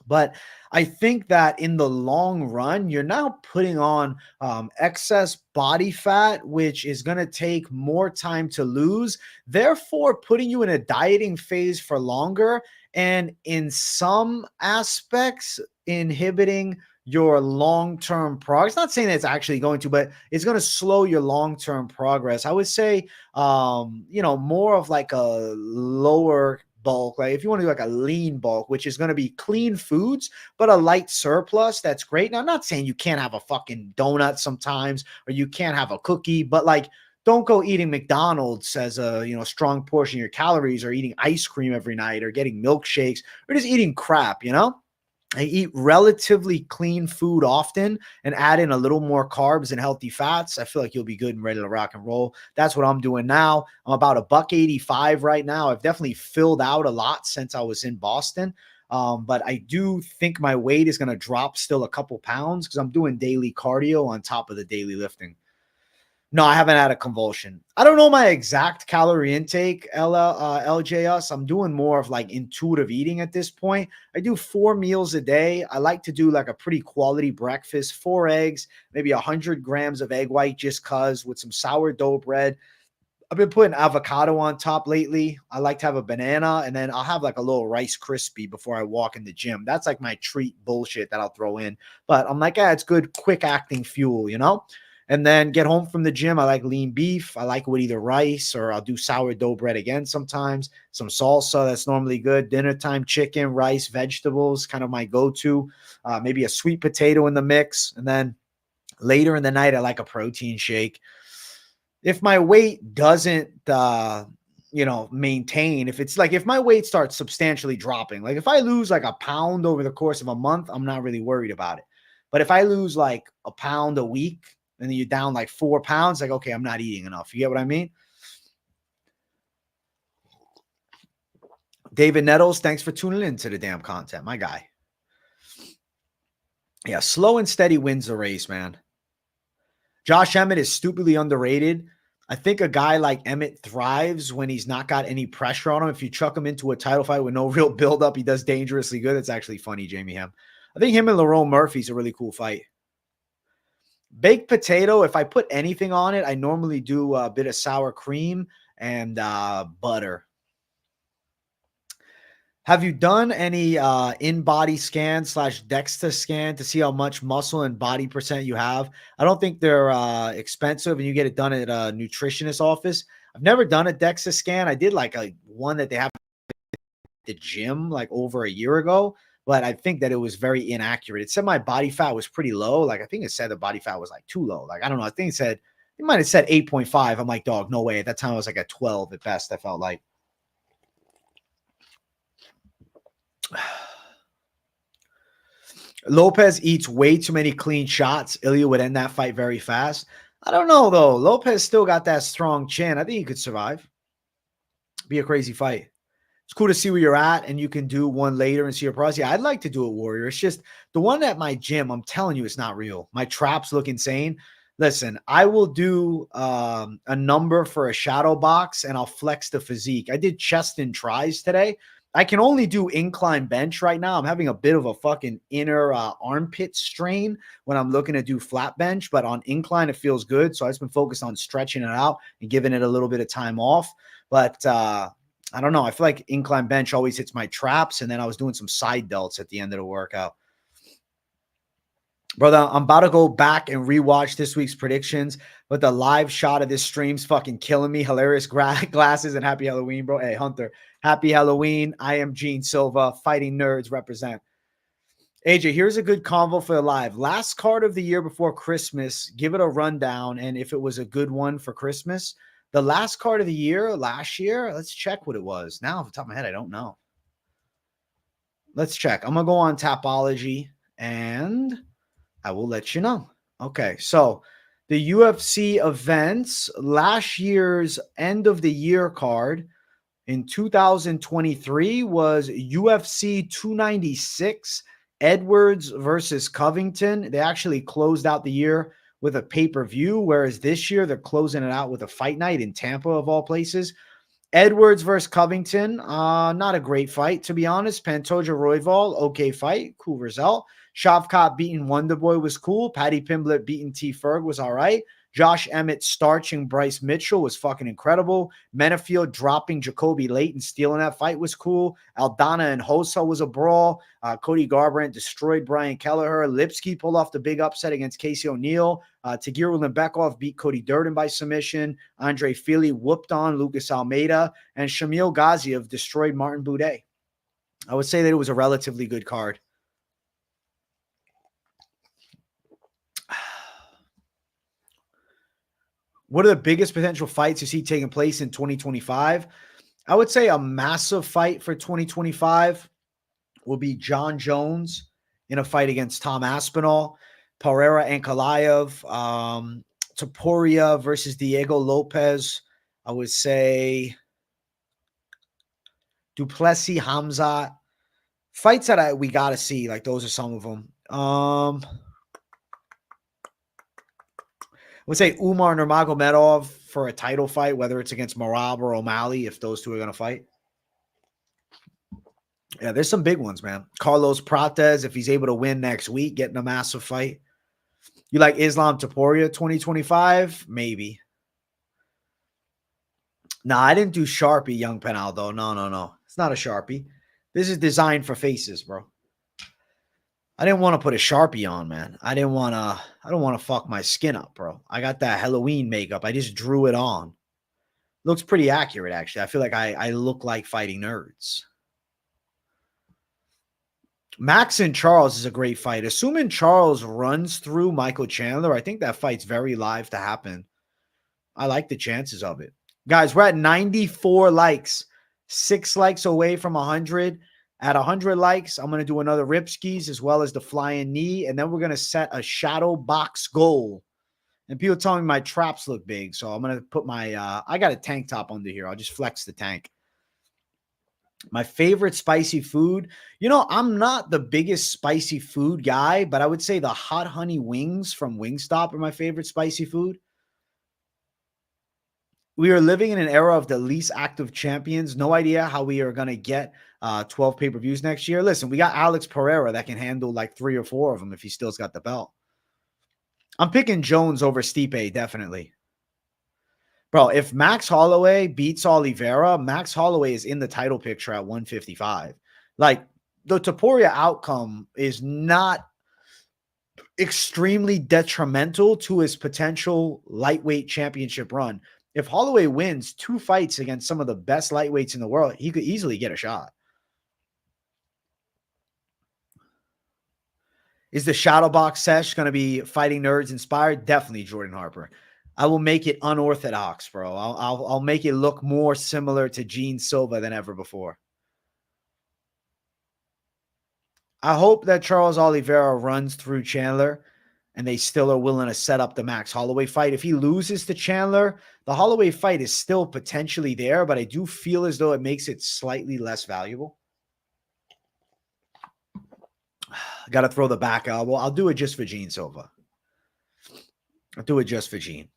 But I think that in the long run, you're now putting on excess body fat, which is going to take more time to lose, therefore putting you in a dieting phase for longer and in some aspects inhibiting your long-term progress. Not saying that it's actually going to, but it's going to slow your long-term progress. I would say, more of like a lower bulk. Like if you want to do like a lean bulk, which is going to be clean foods, but a light surplus, that's great. Now, I'm not saying you can't have a fucking donut sometimes, or you can't have a cookie, but like, don't go eating McDonald's as a, strong portion of your calories, or eating ice cream every night, or getting milkshakes, or just eating crap, I eat relatively clean food often and add in a little more carbs and healthy fats. I feel like you'll be good and ready to rock and roll. That's what I'm doing now. I'm about $185 right now. I've definitely filled out a lot since I was in Boston. But I do think my weight is going to drop still a couple pounds because I'm doing daily cardio on top of the daily lifting. No, I haven't had a convulsion. I don't know my exact calorie intake, LJS. I'm doing more of like intuitive eating at this point. I do 4 meals a day. I like to do like a pretty quality breakfast, 4 eggs, maybe 100 grams of egg white just cuz, with some sourdough bread. I've been putting avocado on top lately. I like to have a banana, and then I'll have like a little Rice Krispie before I walk in the gym. That's like my treat bullshit that I'll throw in. But I'm like, it's good, quick acting fuel, And then get home from the gym. I like lean beef. I like it with either rice, or I'll do sourdough bread again sometimes. Some salsa, that's normally good. Dinner time, chicken, rice, vegetables, kind of my go-to. Maybe a sweet potato in the mix. And then later in the night, I like a protein shake. If my weight doesn't, maintain, if my weight starts substantially dropping, like if I lose like a pound over the course of a month, I'm not really worried about it. But if I lose like a pound a week, and then you're down like 4 pounds, like, okay, I'm not eating enough. You get what I mean? David Nettles, thanks for tuning in to the damn content, my guy. Yeah, slow and steady wins the race, man. Josh Emmett is stupidly underrated. I think a guy like Emmett thrives when he's not got any pressure on him. If you chuck him into a title fight with no real buildup, he does dangerously good. It's actually funny, Jamie Hem. I think him and Lerone Murphy's a really cool fight. Baked potato, if I put anything on it, I normally do a bit of sour cream and butter. Have you done any in-body scan / DEXA scan to see how much muscle and body percent you have? I don't think they're expensive, and you get it done at a nutritionist office. I've never done a DEXA scan. I did like one that they have at the gym like over a year ago, but I think that it was very inaccurate. It said my body fat was pretty low. Like I think it said the body fat was like too low. Like I don't know. I think it might have said 8.5. I'm like, dog, no way. At that time I was like at 12 at best, I felt like. Lopez eats way too many clean shots. Ilya would end that fight very fast. I don't know, though. Lopez still got that strong chin. I think he could survive. Be a crazy fight. It's cool to see where you're at, and you can do one later and see your progress. Yeah, I'd like to do it, Warrior. It's just the one at my gym, I'm telling you, it's not real. My traps look insane. Listen, I will do a number for a shadow box, and I'll flex the physique. I did chest and tries today. I can only do incline bench right now. I'm having a bit of a fucking inner armpit strain when I'm looking to do flat bench, but on incline, it feels good. So I've just been focused on stretching it out and giving it a little bit of time off. But I don't know. I feel like incline bench always hits my traps. And then I was doing some side delts at the end of the workout. Brother, I'm about to go back and rewatch this week's predictions, but the live shot of this stream's fucking killing me. Hilarious glasses, and happy Halloween, bro. Hey, Hunter, happy Halloween. I am Gene Silva. Fighting nerds represent. AJ, here's a good convo for the live. Last card of the year before Christmas. Give it a rundown, and if it was a good one for Christmas. The last card of the year, last year, let's check what it was. Now, off the top of my head, I don't know. Let's check. I'm going to go on Tapology, and I will let you know. Okay, so the UFC events, last year's end of the year card in 2023 was UFC 296, Edwards versus Covington. They actually closed out the year with a pay-per-view, whereas this year they're closing it out with a fight night in Tampa, of all places. Edwards versus Covington, not a great fight, to be honest. Pantoja Royval, okay fight, cool result. Shavkat beating Wonderboy was cool. Paddy Pimblett beating T. Ferg was all right. Josh Emmett starching Bryce Mitchell was fucking incredible. Menafield dropping Jacoby late and stealing that fight was cool. Aldana and Hossa was a brawl. Cody Garbrandt destroyed Brian Kelleher. Lipski pulled off the big upset against Casey O'Neill. Tagir Ulanbekov beat Cody Durden by submission. Andre Fili whooped on Lucas Almeida. And Shamil Gaziev destroyed Martin Boudet. I would say that it was a relatively good card. What are the biggest potential fights you see taking place in 2025? I would say a massive fight for 2025 will be John Jones in a fight against Tom Aspinall, Pereira Ankalaev, Topuria versus Diego Lopez. I would say Duplessis, Hamzat. Fights that we got to see. Like, those are some of them. I would say Umar Nurmagomedov for a title fight, whether it's against Marab or O'Malley, if those two are going to fight. Yeah, there's some big ones, man. Carlos Prates, if he's able to win next week, getting a massive fight. You like Islam Topuria 2025? Maybe. Nah, I didn't do Sharpie, Young Penaldo. No. It's not a Sharpie. This is designed for faces, bro. I didn't want to put a Sharpie on, man. I don't want to fuck my skin up, bro. I got that Halloween makeup. I just drew it on. Looks pretty accurate, actually. I feel like I look like fighting nerds. Max and Charles is a great fight. Assuming Charles runs through Michael Chandler, I think that fight's very live to happen. I like the chances of it. Guys, we're at 94 likes. 6 likes away from 100. At 100 likes, I'm going to do another Ripskis as well as the flying knee. And then we're going to set a shadow box goal. And people tell me my traps look big. So I'm going to put my, I got a tank top under here. I'll just flex the tank. My favorite spicy food. You know, I'm not the biggest spicy food guy, but I would say the hot honey wings from Wingstop are my favorite spicy food. We are living in an era of the least active champions. No idea how we are going to get 12 pay-per-views next year. Listen, we got Alex Pereira that can handle like 3 or 4 of them if he still's got the belt. I'm picking Jones over Stipe, definitely. Bro, if Max Holloway beats Oliveira, Max Holloway is in the title picture at 155. Like, the Topuria outcome is not extremely detrimental to his potential lightweight championship run. If Holloway wins 2 fights against some of the best lightweights in the world, he could easily get a shot. Is the Shadowbox sesh going to be Fighting Nerds inspired? Definitely Jordan Harper. I will make it unorthodox, bro. I'll make it look more similar to Gene Silva than ever before. I hope that Charles Oliveira runs through Chandler and they still are willing to set up the Max Holloway fight. If he loses to Chandler, the Holloway fight is still potentially there, but I do feel as though it makes it slightly less valuable. Got to throw the back elbow. I'll do it just for Gene Silva. I'll do it just for Gene.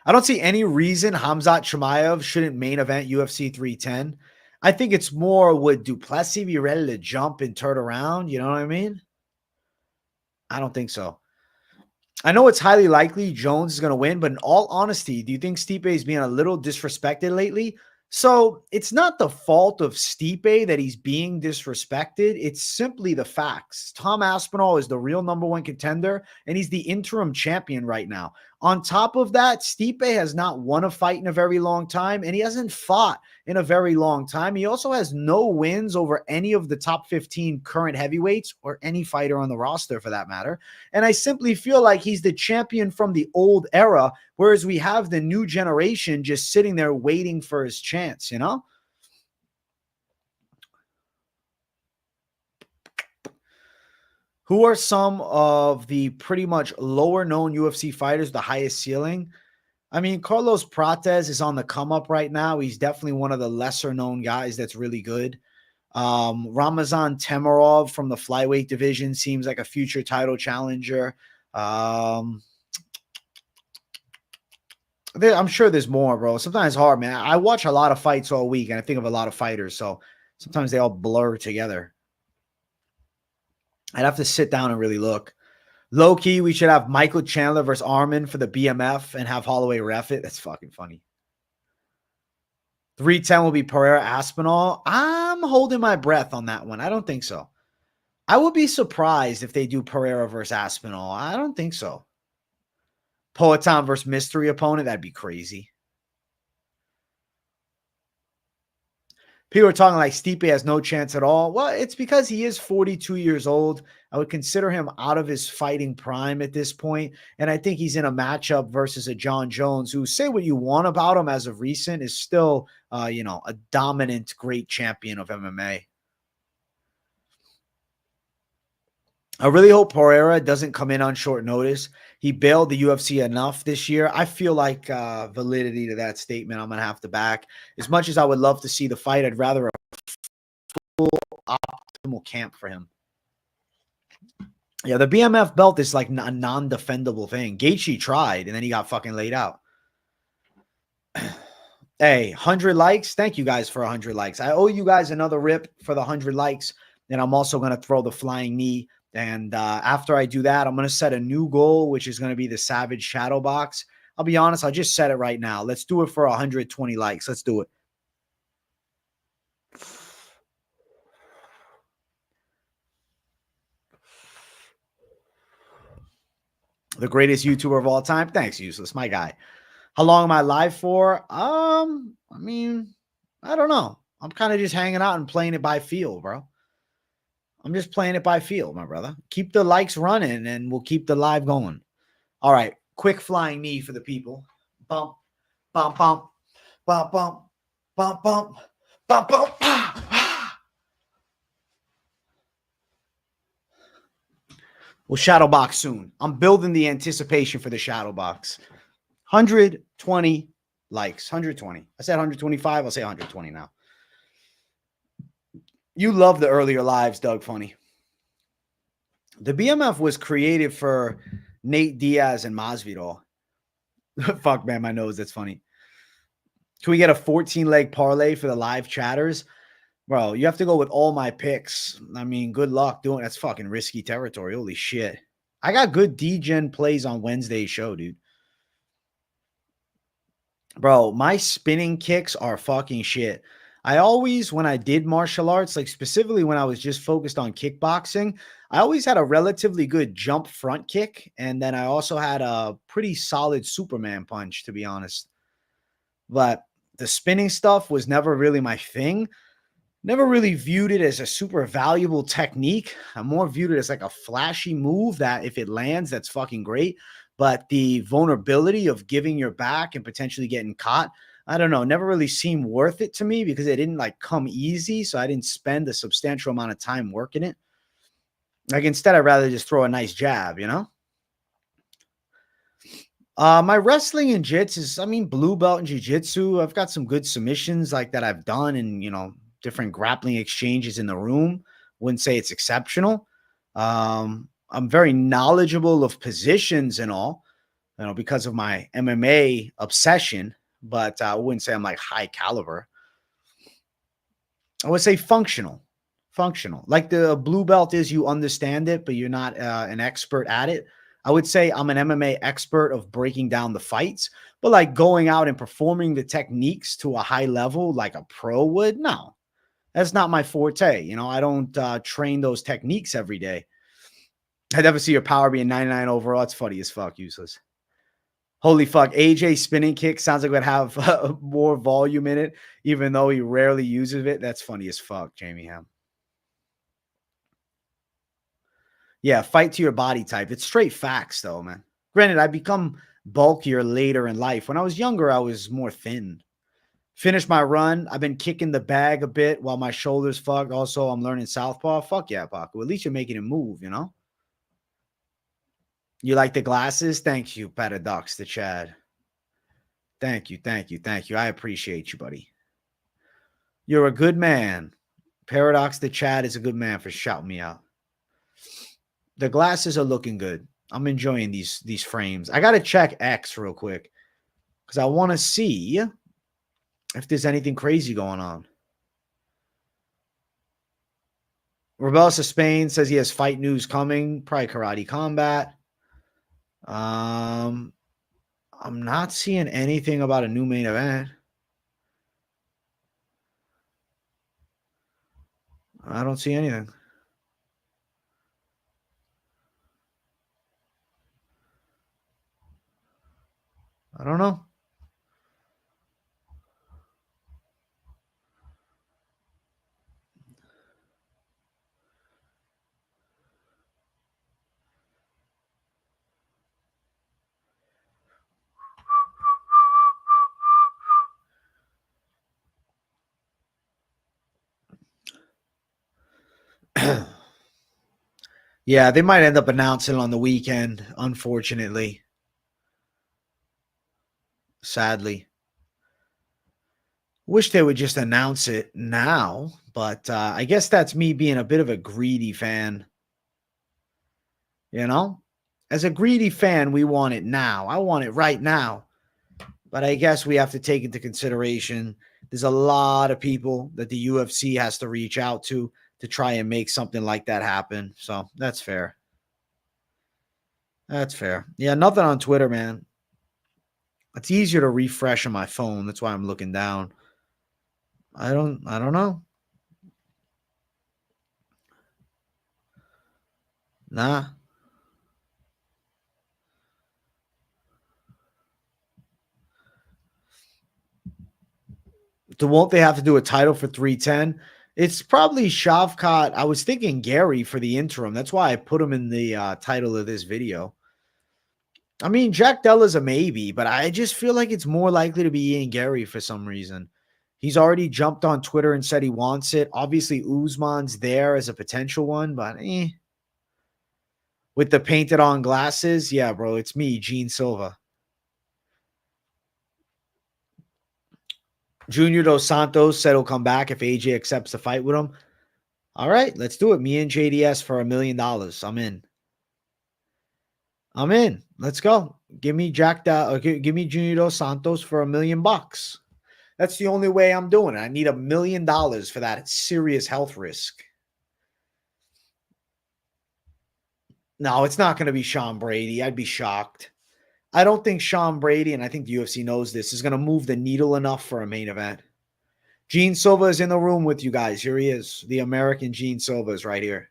I don't see any reason Khamzat Chimaev shouldn't main event UFC 310. I think it's more, would Duplessis be ready to jump and turn around? You know what I mean? I don't think so. I know it's highly likely Jones is going to win, but in all honesty, do you think Stipe is being a little disrespected lately? So it's not the fault of Stipe that he's being disrespected. It's simply the facts. Tom Aspinall is the real #1 contender, and he's the interim champion right now. On top of that, Stipe has not won a fight in a very long time, and he hasn't fought in a very long time. He also has no wins over any of the top 15 current heavyweights or any fighter on the roster for that matter. And I simply feel like he's the champion from the old era, whereas we have the new generation just sitting there waiting for his chance, you know? Who are some of the pretty much lower known UFC fighters, the highest ceiling? I mean, Carlos Prates is on the come up right now. He's definitely one of the lesser known guys that's really good. Ramazan Temirov from the flyweight division seems like a future title challenger. I'm sure there's more, bro. Sometimes it's hard, man. I watch a lot of fights all week, and I think of a lot of fighters, so sometimes they all blur together. I'd have to sit down and really look. Low key, we should have Michael Chandler versus Armand for the BMF and have Holloway ref it. That's fucking funny. 310 will be Pereira Aspinall. I'm holding my breath on that one. I don't think so. I would be surprised if they do Pereira versus Aspinall. I don't think so. Poatan versus mystery opponent. That'd be crazy. People are talking like Stipe has no chance at all. Well, it's because he is 42 years old. I would consider him out of his fighting prime at this point. And I think he's in a matchup versus a John Jones, who, say what you want about him as of recent, is still, a dominant, great champion of MMA. I really hope Pereira doesn't come in on short notice. He bailed the UFC enough this year. I feel like validity to that statement I'm going to have to back. As much as I would love to see the fight, I'd rather a full optimal camp for him. Yeah, the BMF belt is like a non-defendable thing. Gaethje tried, and then he got fucking laid out. Hey, 100 likes. Thank you guys for 100 likes. I owe you guys another rip for the 100 likes. And I'm also going to throw the flying knee. And after I do that, I'm going to set a new goal, which is going to be the Savage Shadow Box. I'll be honest, I'll just set it right now. Let's do it for 120 likes. Let's do it. The greatest YouTuber of all time. Thanks, Useless, my guy. How long am I live for? I mean, I don't know. I'm kind of just hanging out and playing it by feel, bro. I'm just playing it by feel, my brother. Keep the likes running, and we'll keep the live going. All right. Quick flying knee for the people. Bump, bump, bump, bump, bump, bump, bump, bump, bump. We'll shadow box soon. I'm building the anticipation for the shadow box. 120 likes. 120. I said 125. I'll say 120 now. You love the earlier lives, Doug Funny. The BMF was created for Nate Diaz and Masvidal. Fuck, man, my nose. That's funny. Can we get a 14-leg parlay for the live chatters? Bro, you have to go with all my picks. I mean, good luck doing it. That's fucking risky territory. Holy shit. I got good D-Gen plays on Wednesday's show, dude. Bro, my spinning kicks are fucking shit. I always, when I did martial arts, like specifically when I was just focused on kickboxing, I always had a relatively good jump front kick. And then I also had a pretty solid Superman punch, to be honest. But the spinning stuff was never really my thing. Never really viewed it as a super valuable technique. I more viewed it as like a flashy move that if it lands, that's fucking great. But the vulnerability of giving your back and potentially getting caught, I don't know, never really seemed worth it to me because it didn't like come easy. So I didn't spend a substantial amount of time working it. Like instead, I'd rather just throw a nice jab, you know? My wrestling and jits is, I mean, blue belt and jiu-jitsu. I've got some good submissions like that I've done and, you know, different grappling exchanges in the room. Wouldn't say it's exceptional. I'm very knowledgeable of positions and all, you know, because of my MMA obsession. But I wouldn't say I'm like high caliber. I would say functional. Functional. Like the blue belt is you understand it, but you're not an expert at it. I would say I'm an MMA expert of breaking down the fights, but like going out and performing the techniques to a high level like a pro would, no. That's not my forte. You know, I don't train those techniques every day. I never see your power being 99 overall. It's funny as fuck, Useless. Holy fuck. AJ spinning kick sounds like it would have more volume in it, even though he rarely uses it. That's funny as fuck, Jamie Ham. Yeah, fight to your body type. It's straight facts, though, man. Granted, I become bulkier later in life. When I was younger, I was more thin. Finished my run. I've been kicking the bag a bit while my shoulders fucked. Also, I'm learning southpaw. Fuck yeah, Paco. At least you're making it move, you know? You like the glasses? Thank you, Paradox the Chad. Thank you, thank you, thank you. I appreciate you, buddy. You're a good man. Paradox the Chad is a good man for shouting me out. The glasses are looking good. I'm enjoying these frames. I got to check X real quick because I want to see if there's anything crazy going on. Rebellis of Spain says he has fight news coming. Probably Karate Combat. I'm not seeing anything about a new main event. I don't see anything. I don't know. Yeah, they might end up announcing on the weekend, unfortunately. Sadly. Wish they would just announce it now, but I guess that's me being a bit of a greedy fan. You know? As a greedy fan, we want it now. I want it right now. But I guess we have to take into consideration there's a lot of people that the UFC has to reach out to try and make something like that happen. So that's fair. That's fair. Yeah, nothing on Twitter, man. It's easier to refresh on my phone. That's why I'm looking down. I don't know. Nah. Won't they have to do a title for 310? It's probably Shavkat. I was thinking Garry for the interim. That's why I put him in the title of this video. I mean, Jack Della's a maybe, but I just feel like it's more likely to be Ian Garry for some reason. He's already jumped on Twitter and said he wants it. Obviously, Usman's there as a potential one, but with the painted on glasses, yeah, bro, it's me, Gene Silva. Junior Dos Santos said he'll come back if AJ accepts the fight with him. All right, let's do it. Me and JDS for $1 million. I'm in. I'm in. Let's go. Give me give me Junior Dos Santos for $1 million. That's the only way I'm doing it. I need $1 million for that serious health risk. No, it's not going to be Sean Brady. I'd be shocked. I don't think Sean Brady, and I think the UFC knows this, is going to move the needle enough for a main event. Gene Silva is in the room with you guys. Here he is. The American Gene Silva is right here.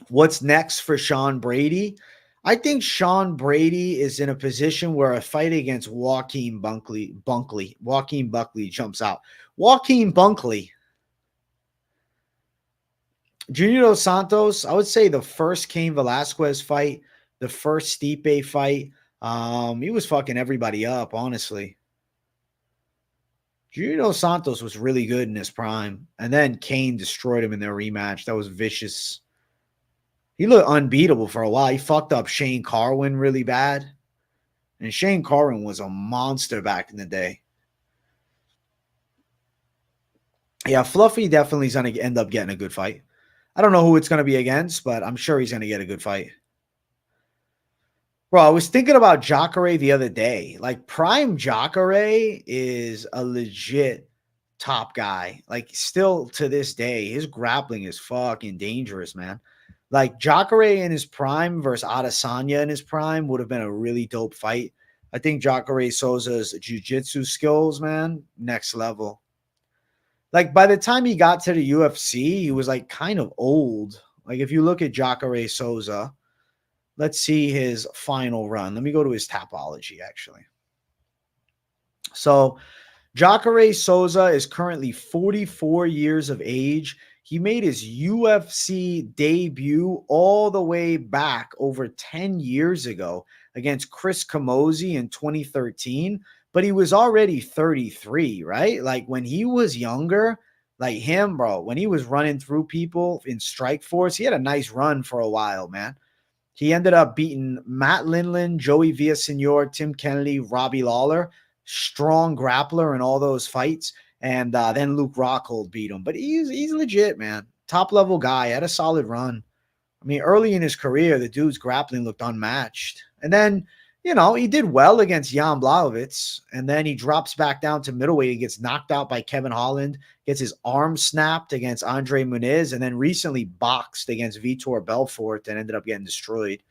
What's next for Sean Brady? I think Sean Brady is in a position where a fight against Joaquin Buckley jumps out. Joaquin Buckley. Junior Dos Santos, I would say the first Cain Velasquez fight, the first Stipe fight, he was fucking everybody up, honestly. Junior Dos Santos was really good in his prime. And then Cain destroyed him in their rematch. That was vicious. He looked unbeatable for a while. He fucked up Shane Carwin really bad. And Shane Carwin was a monster back in the day. Yeah, Fluffy definitely is going to end up getting a good fight. I don't know who it's going to be against, but I'm sure he's going to get a good fight. Bro, I was thinking about Jacare the other day. Like, prime Jacare is a legit top guy. Like, still to this day, his grappling is fucking dangerous, man. Like, Jacare in his prime versus Adesanya in his prime would have been a really dope fight. I think Jacare Souza's jiu-jitsu skills, man, next level. Like, by the time he got to the UFC, he was, like, kind of old. Like, if you look at Jacare Souza, let's see his final run. Let me go to his Tapology, actually. So, Jacare Souza is currently 44 years of age. He made his UFC debut all the way back over 10 years ago against Chris Camozzi in 2013, but he was already 33, right? Like, when he was younger, like him, bro, when he was running through people in Strikeforce, he had a nice run for a while, man. He ended up beating Matt Lindland, Joey Villasenor, Tim Kennedy, Robbie Lawler. Strong grappler in all those fights. And then Luke Rockhold beat him. But he's legit, man. Top-level guy. Had a solid run. I mean, early in his career, the dude's grappling looked unmatched. And then, you know, he did well against Jan Blachowicz. And then he drops back down to middleweight. He gets knocked out by Kevin Holland. Gets his arm snapped against Andre Muniz. And then recently boxed against Vitor Belfort and ended up getting destroyed.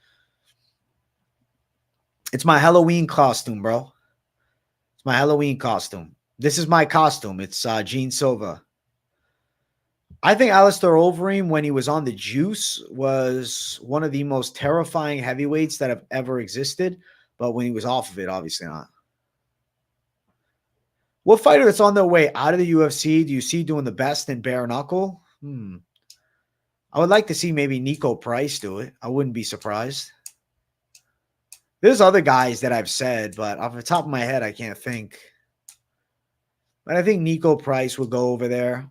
It's my Halloween costume, bro. It's my Halloween costume. This is my costume. It's Gene Silva. I think Alistair Overeem, when he was on the juice, was one of the most terrifying heavyweights that have ever existed. But when he was off of it, obviously not. What fighter that's on their way out of the UFC do you see doing the best in bare knuckle? I would like to see maybe Nico Price do it. I wouldn't be surprised. There's other guys that I've said, but off the top of my head, I can't think. But I think Nico Price will go over there.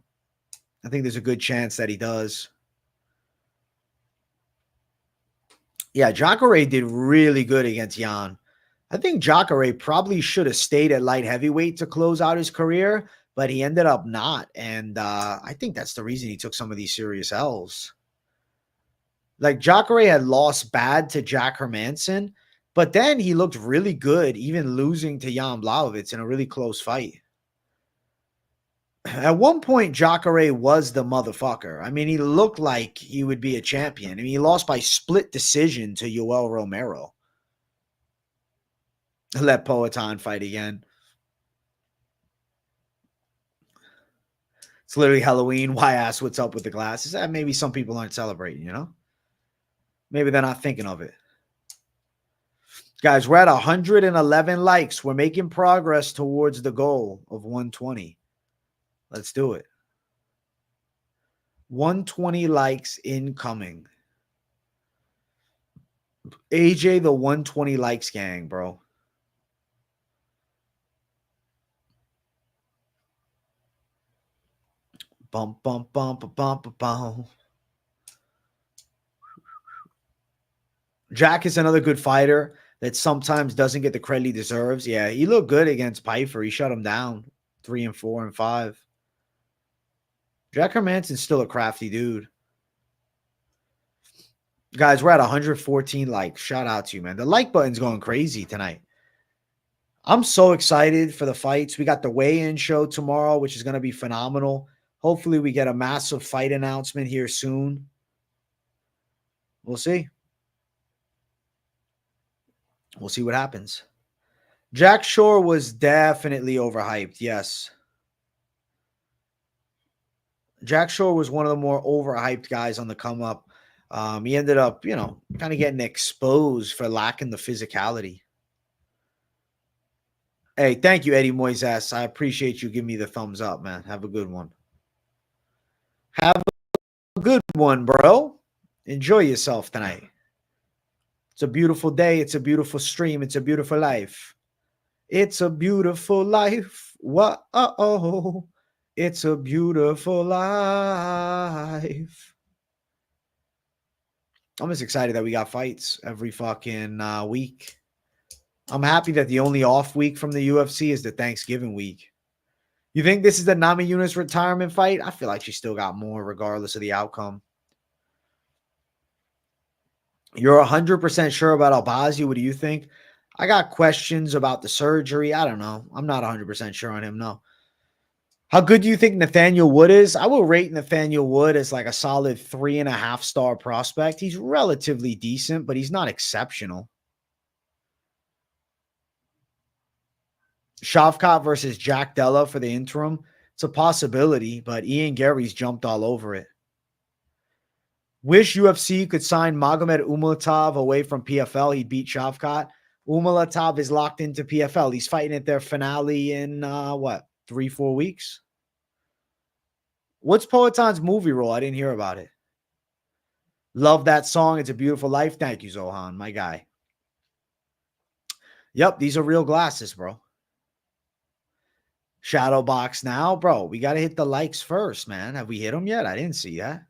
I think there's a good chance that he does. Yeah, Jacare did really good against Jan. I think Jacare probably should have stayed at light heavyweight to close out his career, but he ended up not. And I think that's the reason he took some of these serious L's. Like, Jacare had lost bad to Jack Hermanson, but then he looked really good, even losing to Jan Blachowicz in a really close fight. At one point, Jacare was the motherfucker. I mean, he looked like he would be a champion. I mean, he lost by split decision to Yoel Romero. Let Poatan fight again. It's literally Halloween. Why ask what's up with the glasses? Maybe some people aren't celebrating, you know? Maybe they're not thinking of it. Guys, we're at 111 likes. We're making progress towards the goal of 120. Let's do it. 120 likes incoming. AJ, the 120 likes gang, bro. Bump, bump, bump, bump, bump. Jack is another good fighter that sometimes doesn't get the credit he deserves. Yeah, he looked good against Pfeiffer. He shut him down 3 and 4 and 5. Jack Hermanson's still a crafty dude. Guys, we're at 114 likes. Shout out to you, man. The like button's going crazy tonight. I'm so excited for the fights. We got the weigh-in show tomorrow, which is going to be phenomenal. Hopefully we get a massive fight announcement here soon. We'll see. We'll see what happens. Jack Shore was definitely overhyped, yes. Jack Shore was one of the more overhyped guys on the come up. He ended up, you know, kind of getting exposed for lacking the physicality. Hey, thank you, Eddie Moises. I appreciate you giving me the thumbs up, man. Have a good one. Have a good one, bro. Enjoy yourself tonight. It's a beautiful day. It's a beautiful stream. It's a beautiful life. It's a beautiful life. Whoa. It's a beautiful life. I'm just excited that we got fights every fucking week. I'm happy that the only off week from the UFC is the Thanksgiving week. You think this is the Namajunas retirement fight? I feel like she still got more regardless of the outcome. You're 100% sure about Albazi. What do you think? I got questions about the surgery. I don't know. I'm not 100% sure on him, no. How good do you think Nathaniel Wood is? I will rate Nathaniel Wood as like a solid 3.5-star prospect. He's relatively decent, but he's not exceptional. Shavkat versus Jack Della for the interim. It's a possibility, but Ian Garry's jumped all over it. Wish UFC could sign Magomed Umalatov away from PFL. He'd beat Shavkat. Umalatov is locked into PFL. He's fighting at their finale in, 3-4 weeks? What's Poatan's movie role? I didn't hear about it. Love that song. It's a Beautiful Life. Thank you, Zohan, my guy. Yep, these are real glasses, bro. Shadow box now. Bro, we got to hit the likes first, man. Have we hit them yet? I didn't see that.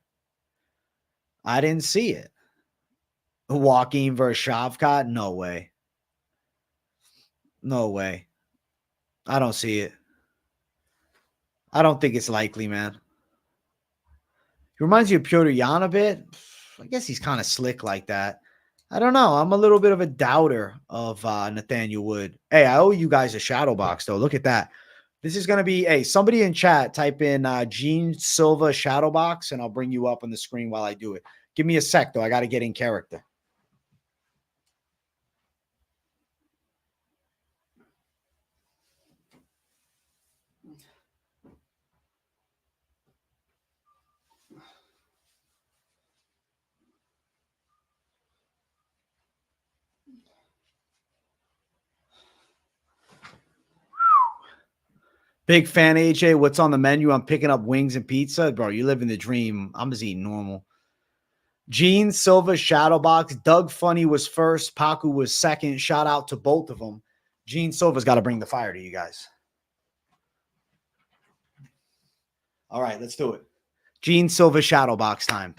I didn't see it. Joaquin versus Shavkat? No way. No way. I don't see it. I don't think it's likely, man. He reminds you of Petr Yan a bit. I guess he's kind of slick like that. I don't know. I'm a little bit of a doubter of Nathaniel Wood. Hey, I owe you guys a shadow box, though. Look at that. This is going to be, hey, somebody in chat, type in Gene Silva shadow box, and I'll bring you up on the screen while I do it. Give me a sec, though. I got to get in character. Big fan, AJ. What's on the menu? I'm picking up wings and pizza. Bro, you live in the dream. I'm just eating normal. Gene Silva, Shadowbox. Doug Funny was first. Paku was second. Shout out to both of them. Gene Silva's got to bring the fire to you guys. All right, let's do it. Gene Silva, Shadowbox time.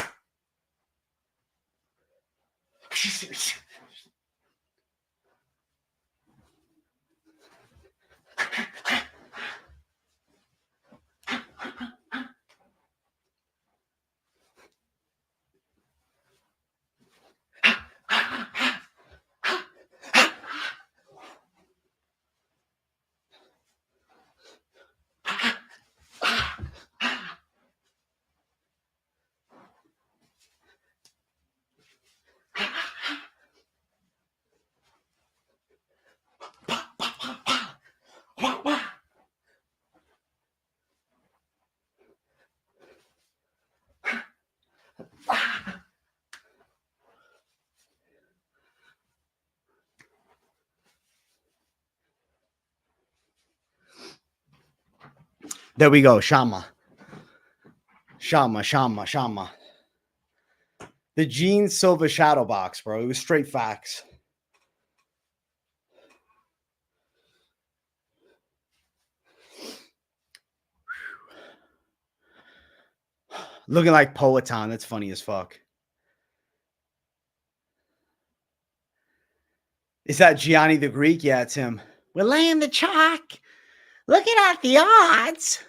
There we go. Shama. The Gene Silva Shadowbox, bro. It was straight facts. Looking like Poeton. That's funny as fuck. Is that Gianni the Greek? Yeah, it's him. We're laying the chalk. Looking at the odds.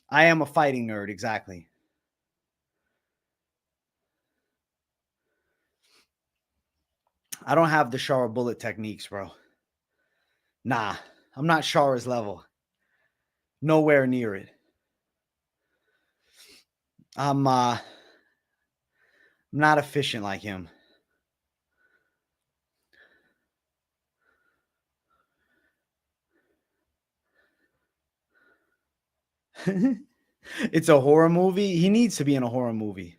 I am a fighting nerd, exactly. I don't have the Shara bullet techniques, bro. Nah, I'm not Shara's level. Nowhere near it. I'm not efficient like him. It's a horror movie. He needs to be in a horror movie.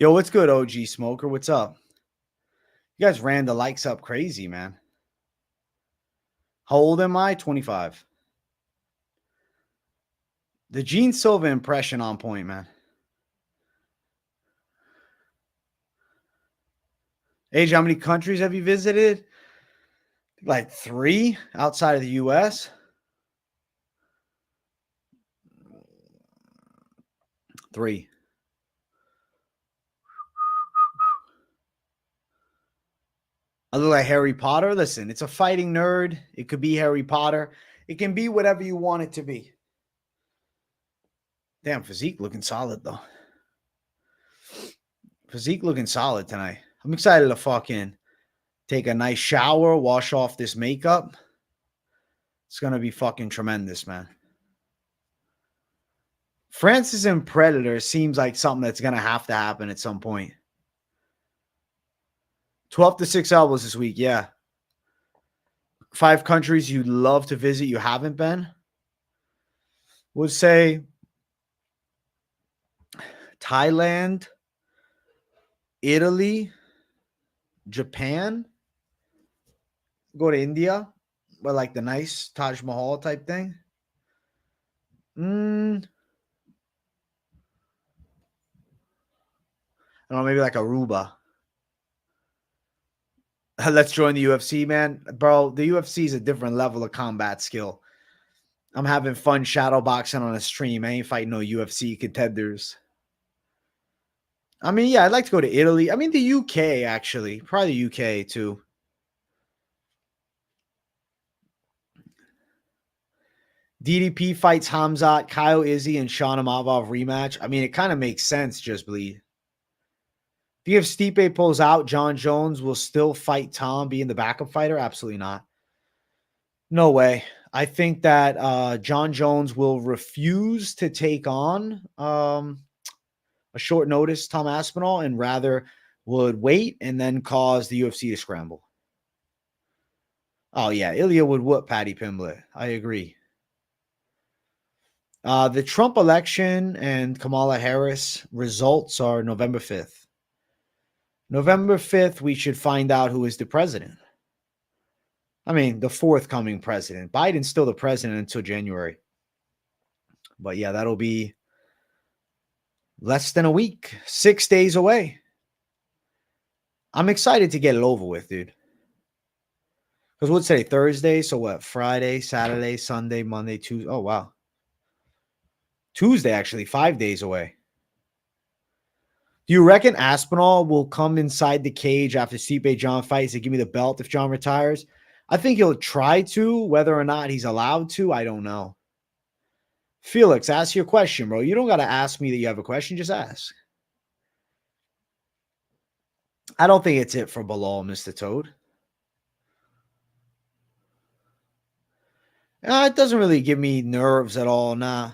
Yo, what's good, OG Smoker? What's up? You guys ran the likes up crazy, man. How old am I? 25. The Gene Silva impression on point, man. AJ, how many countries have you visited? Like 3 outside of the U.S. 3. I look like Harry Potter. Listen, it's a fighting nerd. It could be Harry Potter. It can be whatever you want it to be. Damn, physique looking solid, though. Physique looking solid tonight. I'm excited to fucking take a nice shower, wash off this makeup. It's going to be fucking tremendous, man. Francis and Predator seems like something that's going to have to happen at some point. 12 to 6 elbows this week, yeah. 5 countries you'd love to visit you haven't been. Would say Thailand, Italy, Japan. Go to India, but like the nice Taj Mahal type thing. I don't know, maybe like Aruba. Let's join the UFC, man. Bro, the UFC is a different level of combat skill. I'm having fun shadow boxing on a stream. I ain't fighting no UFC contenders. I mean, yeah, I'd like to go to Italy. I mean, the UK, actually. Probably the UK, too. DDP fights Hamzat, Kyle Izzy, and Sean Amavov rematch. I mean, it kind of makes sense, just bleed. If Stipe pulls out, John Jones will still fight Tom, being the backup fighter? Absolutely not. No way. I think that John Jones will refuse to take on a short notice Tom Aspinall and rather would wait and then cause the UFC to scramble. Oh, yeah. Ilya would whoop Paddy Pimblett. I agree. The Trump election and Kamala Harris results are November 5th. November 5th, we should find out who is the president. I mean, the forthcoming president. Biden's still the president until January. But yeah, that'll be less than a week, 6 days away. I'm excited to get it over with, dude. Because what's today? Thursday. So what? Friday, Saturday, Sunday, Monday, Tuesday. Oh, wow. Tuesday, actually, 5 days away. Do you reckon Aspinall will come inside the cage after Stipe Jon fights to give me the belt if Jon retires? I think he'll try to. Whether or not he's allowed to, I don't know. Felix, ask your question, bro. You don't got to ask me that you have a question. Just ask. I don't think it's it for Belal, Mr. Toad. It doesn't really give me nerves at all. Nah.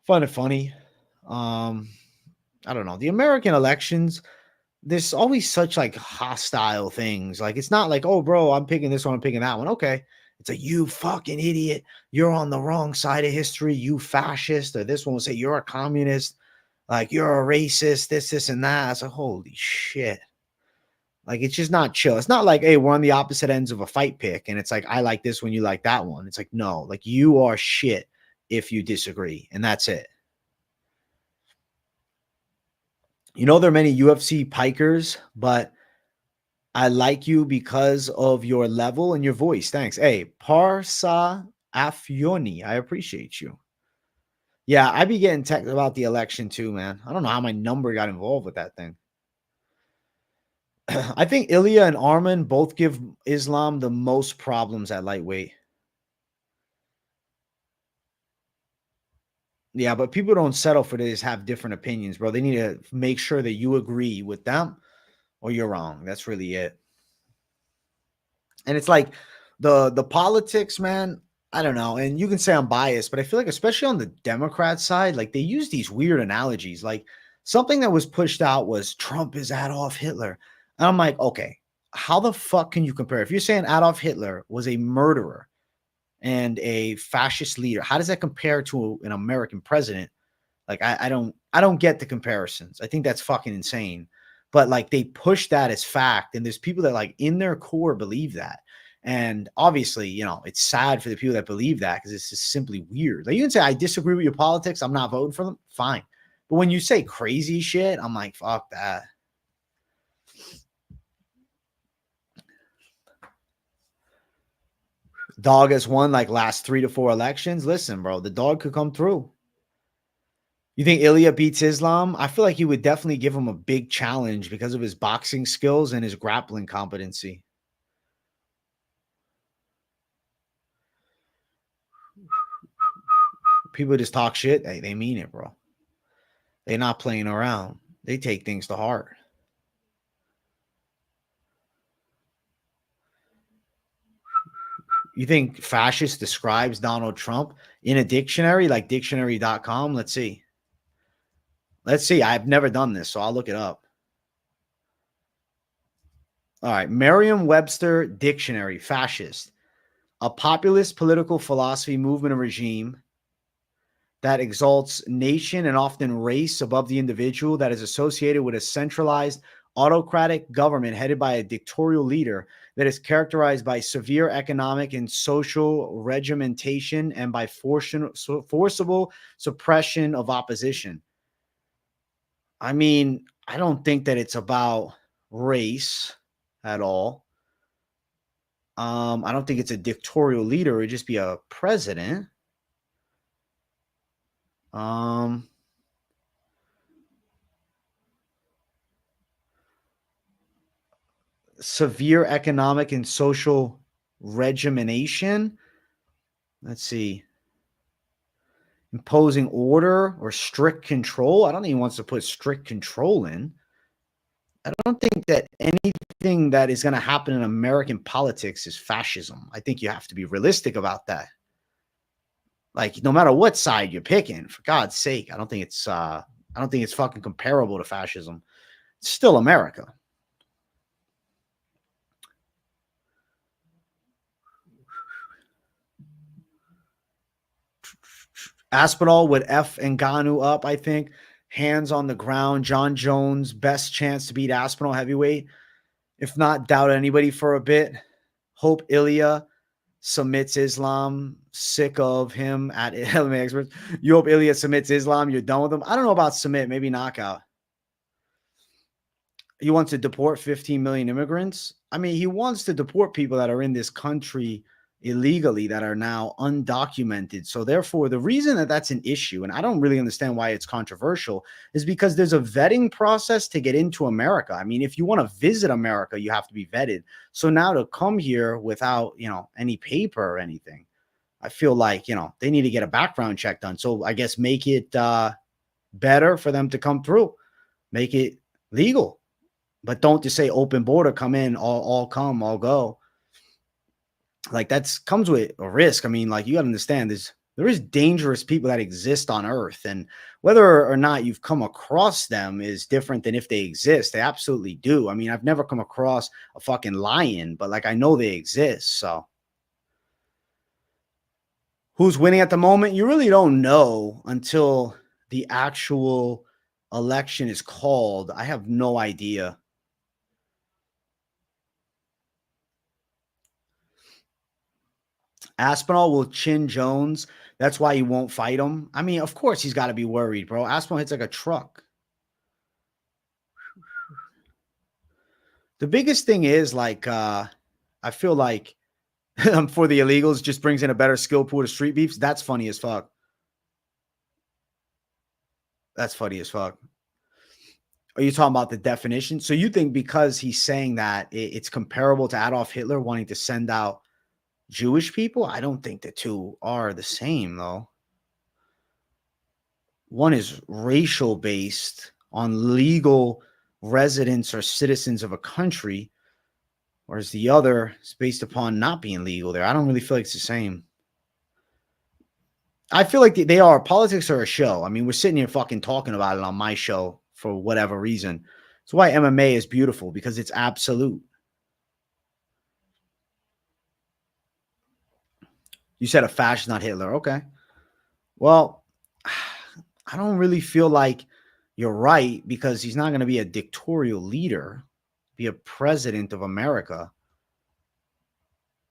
Find it funny. I don't know. The American elections, there's always such like hostile things. Like it's not like, oh, bro, I'm picking this one, I'm picking that one. Okay. It's a you fucking idiot. You're on the wrong side of history. You fascist. Or this one will say you're a communist. Like you're a racist, this, and that. It's like, holy shit. Like it's just not chill. It's not like, hey, we're on the opposite ends of a fight pick. And it's like, I like this one, you like that one. It's like, no, like you are shit if you disagree. And that's it. You know, there are many UFC pikers, but I like you because of your level and your voice. Thanks. Hey, Parsa Afioni, I appreciate you. Yeah, I be getting text about the election too, man. I don't know how my number got involved with that thing. I think Ilya and Arman both give Islam the most problems at lightweight. Yeah, but people don't settle for this, have different opinions, bro. They need to make sure that you agree with them or you're wrong. That's really it. And it's like the politics, man. I don't know. And you can say I'm biased, but I feel like especially on the Democrat side, like they use these weird analogies. Like something that was pushed out was Trump is Adolf Hitler. And I'm like, okay, how the fuck can you compare? If you're saying Adolf Hitler was a murderer and a fascist leader, how does that compare to an American president? Like I don't get the comparisons. I think that's fucking insane. But like they push that as fact, and there's people that like in their core believe that. And obviously, you know, it's sad for the people that believe that because it's just simply weird. Like you can say I disagree with your politics, I'm not voting for them, fine. But when you say crazy shit, I'm like, fuck that. Dog has won like last 3 to 4 elections. Listen, bro, the dog could come through. You think Ilya beats Islam? I feel like he would definitely give him a big challenge because of his boxing skills and his grappling competency. People just talk shit. They mean it, bro. They're not playing around. They take things to heart. You think fascist describes Donald Trump in a dictionary like dictionary.com? Let's see. Let's see. I've never done this, so I'll look it up. All right. Merriam-Webster Dictionary, fascist. A populist political philosophy, movement, or regime that exalts nation and often race above the individual, that is associated with a centralized autocratic government headed by a dictatorial leader, that is characterized by severe economic and social regimentation and by forcible suppression of opposition. I mean, I don't think that it's about race at all. I don't think it's a dictatorial leader. It would just be a president. Severe economic and social regimentation. Let's see. Imposing order or strict control. I don't think he wants to put strict control in. I don't think that anything that is going to happen in American politics is fascism. I think you have to be realistic about that. Like, no matter what side you're picking, for God's sake, I don't think it's fucking comparable to fascism. It's still America. Aspinall would F Ngannou up, I think. Hands on the ground. John Jones, best chance to beat Aspinall heavyweight. If not, doubt anybody for a bit. Hope Ilya submits Islam. Sick of him at MMA Experts. You hope Ilya submits Islam. You're done with him. I don't know about submit. Maybe knockout. He wants to deport 15 million immigrants. I mean, he wants to deport people that are in this country illegally that are now undocumented. So therefore, the reason that that's an issue, and I don't really understand why it's controversial, is because there's a vetting process to get into America. I mean, if you want to visit America, you have to be vetted. So now to come here without, any paper or anything, I feel like, they need to get a background check done. So I guess make it better for them to come through, make it legal. But don't just say open border, come in, all come, all go. Like that's comes with a risk. I mean, like you got to understand there is dangerous people that exist on Earth, and whether or not you've come across them is different than if they exist. They absolutely do. I mean, I've never come across a fucking lion, but like I know they exist. So who's winning at the moment? You really don't know until the actual election is called. I have no idea. Aspinall will chin Jones. That's why he won't fight him. I mean, of course he's got to be worried, bro. Aspinall hits like a truck. The biggest thing is like, I feel like for the illegals just brings in a better skill pool to street beefs. That's funny as fuck. That's funny as fuck. Are you talking about the definition? So you think because he's saying that it's comparable to Adolf Hitler wanting to send out Jewish people? I don't think the two are the same, though. One is racial based on legal residents or citizens of a country, whereas the other is based upon not being legal there. I don't really feel like it's the same. I feel like they are. Politics are a show. I mean, we're sitting here fucking talking about it on my show for whatever reason. That's why MMA is beautiful, because it's absolute. You said a fascist, not Hitler. Okay. Well, I don't really feel like you're right, because he's not going to be a dictatorial leader, be a president of America.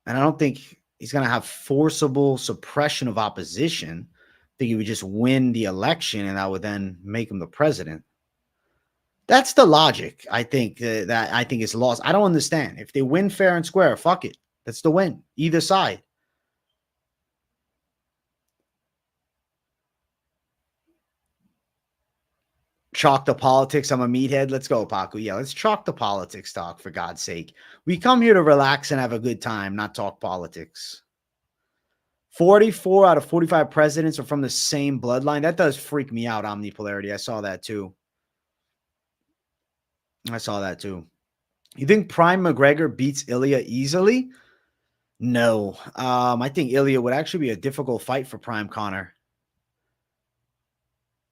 And I don't think he's going to have forcible suppression of opposition. I think he would just win the election, and that would then make him the president. That's the logic. I think that I think it's lost. I don't understand. If they win fair and square, fuck it. That's the win. Either side. Chalk the politics. I'm a meathead. Let's go, Paku. Yeah, let's chalk the politics talk, for God's sake. We come here to relax and have a good time, not talk politics. 44 out of 45 presidents are from the same bloodline. That does freak me out, Omnipolarity. I saw that too. You think Prime McGregor beats Ilya easily? No. I think Ilya would actually be a difficult fight for Prime Connor.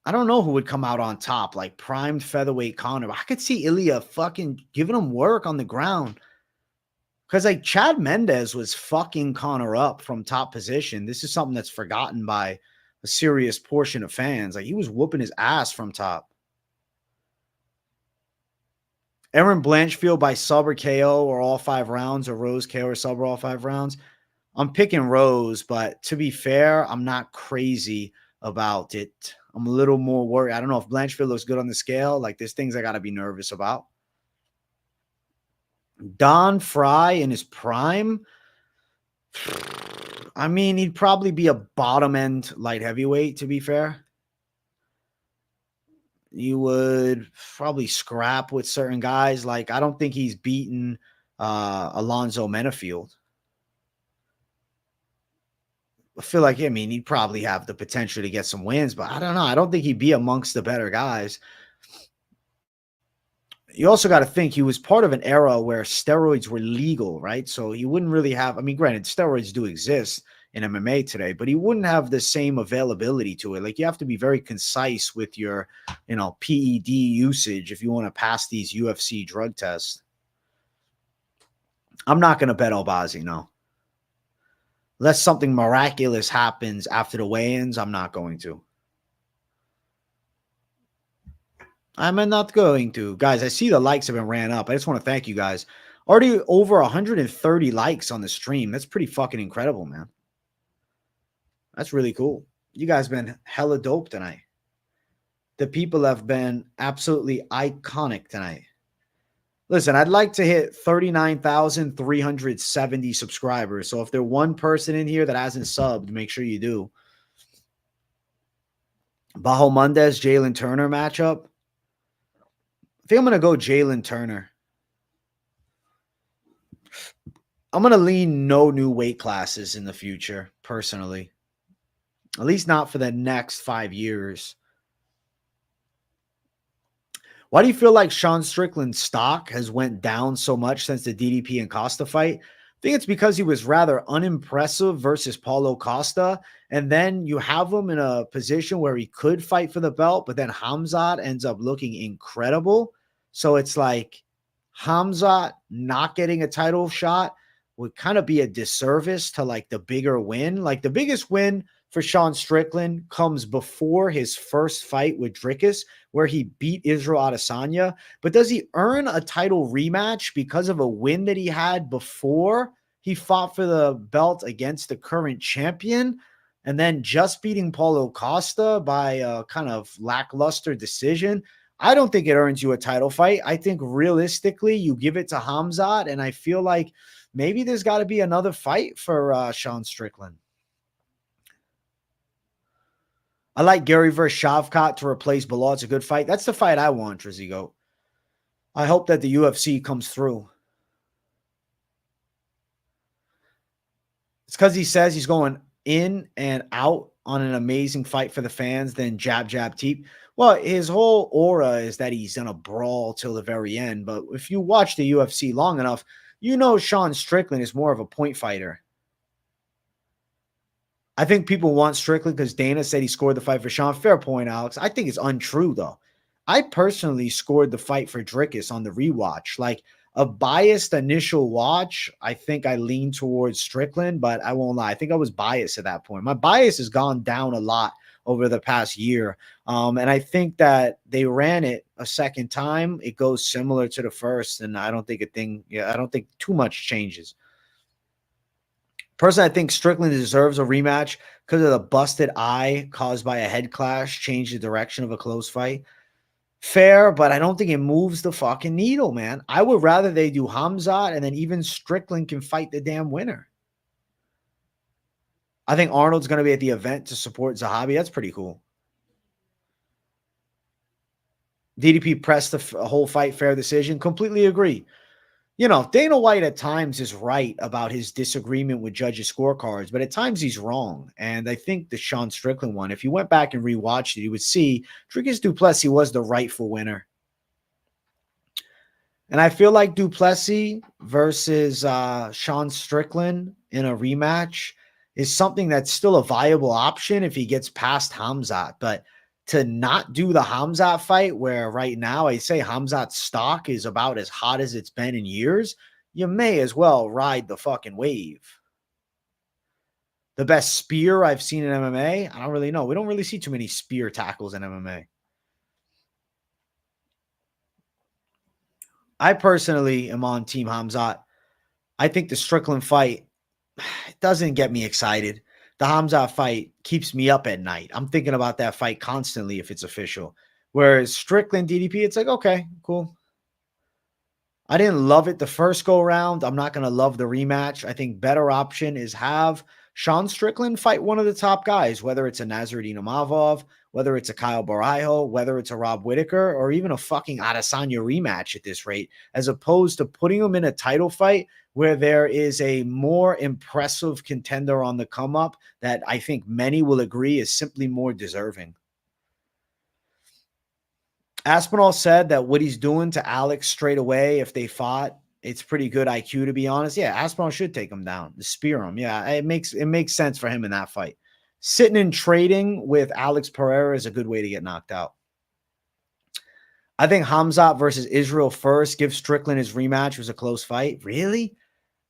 I don't know who would come out on top, like primed featherweight Connor. I could see Ilya fucking giving him work on the ground. Because like Chad Mendes was fucking Connor up from top position. This is something that's forgotten by a serious portion of fans. Like he was whooping his ass from top. Aaron Blanchfield by sub or KO or all 5 rounds, or Rose KO or sub or all 5 rounds. I'm picking Rose, but to be fair, I'm not crazy about it. I'm a little more worried. I don't know if Blanchfield looks good on the scale. Like there's things I got to be nervous about. Don Fry in his prime. I mean, he'd probably be a bottom end light heavyweight, to be fair. You would probably scrap with certain guys. Like, I don't think he's beaten Alonzo Menafield. I feel like, I mean, he'd probably have the potential to get some wins, but I don't know. I don't think he'd be amongst the better guys. You also got to think he was part of an era where steroids were legal, right? So he wouldn't really have, I mean, granted, steroids do exist in MMA today, but he wouldn't have the same availability to it. Like you have to be very concise with your, PED usage if you want to pass these UFC drug tests. I'm not going to bet Albazi, no. Unless something miraculous happens after the weigh-ins, I'm not going to. I'm not going to. Guys, I see the likes have been ran up. I just want to thank you guys. Already over 130 likes on the stream. That's pretty fucking incredible, man. That's really cool. You guys been hella dope tonight. The people have been absolutely iconic tonight. Listen, I'd like to hit 39,370 subscribers. So if there's one person in here that hasn't subbed, make sure you do. Bajo Mundez, Jalen Turner matchup. I think I'm going to go Jalen Turner. I'm going to lean no new weight classes in the future, personally. At least not for the next 5 years. Why do you feel like Sean Strickland's stock has went down so much since the DDP and Costa fight? I think it's because he was rather unimpressive versus Paulo Costa. And then you have him in a position where he could fight for the belt, but then Khamzat ends up looking incredible. So it's like Khamzat not getting a title shot would kind of be a disservice to like the bigger win. Like the biggest win for Sean Strickland comes before his first fight with Dricus, where he beat Israel Adesanya. But does he earn a title rematch because of a win that he had before he fought for the belt against the current champion? And then just beating Paulo Costa by a kind of lackluster decision? I don't think it earns you a title fight. I think realistically, you give it to Khamzat, and I feel like maybe there's got to be another fight for Sean Strickland. I like Garry versus Shavkat to replace Belal. It's a good fight. That's the fight I want, Trizigo. I hope that the UFC comes through. It's because he says he's going in and out on an amazing fight for the fans, then jab, jab, teep. Well, his whole aura is that he's going to brawl till the very end. But if you watch the UFC long enough, you know Sean Strickland is more of a point fighter. I think people want Strickland because Dana said he scored the fight for Sean. Fair point, Alex. I think it's untrue, though. I personally scored the fight for Dricus on the rewatch. Like a biased initial watch, I think I leaned towards Strickland, but I won't lie. I think I was biased at that point. My bias has gone down a lot over the past year. And I think that they ran it a second time. It goes similar to the first, and I don't think I don't think too much changes. Personally, I think Strickland deserves a rematch because of the busted eye caused by a head clash, changed the direction of a close fight. Fair, but I don't think it moves the fucking needle, man. I would rather they do Khamzat and then even Strickland can fight the damn winner. I think Arnold's going to be at the event to support Zahabi. That's pretty cool. DDP pressed the whole fight, fair decision. Completely agree. You know, Dana White at times is right about his disagreement with judges' scorecards, but at times he's wrong. And I think the Sean Strickland one, if you went back and rewatched it, you would see Dricus du Plessis was the rightful winner. And I feel like du Plessis versus Sean Strickland in a rematch is something that's still a viable option if he gets past Khamzat. But to not do the Khamzat fight, where right now I say Khamzat's stock is about as hot as it's been in years, you may as well ride the fucking wave. The best spear I've seen in MMA? I don't really know. We don't really see too many spear tackles in MMA. I personally am on Team Khamzat. I think the Strickland fight doesn't get me excited. The Khamzat fight keeps me up at night. I'm thinking about that fight constantly if it's official. Whereas Strickland DDP, it's like, okay, cool. I didn't love it the first go round. I'm not going to love the rematch. I think better option is have Sean Strickland fight one of the top guys, whether it's a Nasruddin Imavov, whether it's a Kyle Barajo, whether it's a Rob Whittaker, or even a fucking Adesanya rematch at this rate, as opposed to putting him in a title fight where there is a more impressive contender on the come up that I think many will agree is simply more deserving. Aspinall said that what he's doing to Alex straight away, if they fought, it's pretty good IQ, to be honest. Yeah, Aspinall should take him down, spear him. Yeah, it makes sense for him in that fight. Sitting and trading with Alex Pereira is a good way to get knocked out. I think Khamzat versus Israel first. Give Strickland his rematch. It was a close fight. Really?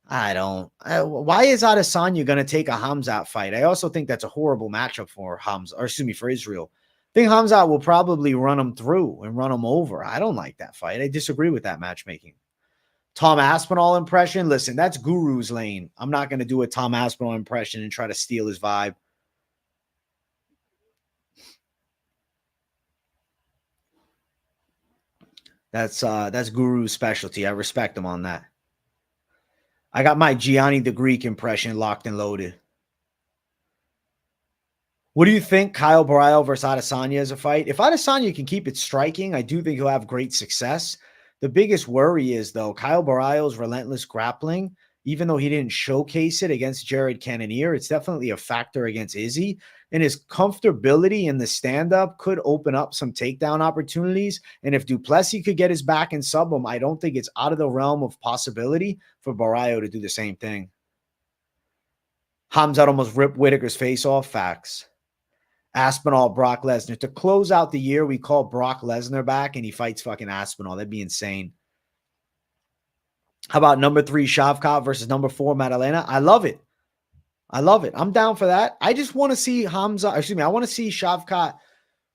I don't. Why is Adesanya going to take a Khamzat fight? I also think that's a horrible matchup for Hamza, or excuse me, for Israel. I think Khamzat will probably run him through and run him over. I don't like that fight. I disagree with that matchmaking. Tom Aspinall impression. Listen, that's Guru's lane. I'm not going to do a Tom Aspinall impression and try to steal his vibe. That's Guru's specialty. I respect him on that. I got my Gianni the Greek impression locked and loaded. What do you think Kyle Barrio versus Adesanya is a fight? If Adesanya can keep it striking, I do think he'll have great success. The biggest worry is, though, Kyle Barrio's relentless grappling, even though he didn't showcase it against Jared Cannonier, it's definitely a factor against Izzy. And his comfortability in the stand-up could open up some takedown opportunities. And if Duplessis could get his back and sub him, I don't think it's out of the realm of possibility for Barrio to do the same thing. Khamzat almost ripped Whitaker's face off. Facts. Aspinall, Brock Lesnar. To close out the year, we call Brock Lesnar back and he fights fucking Aspinall. That'd be insane. How about number 3 Shavkat versus number 4 Madalena? I love it. I love it. I'm down for that. I just want to see I want to see Shavkat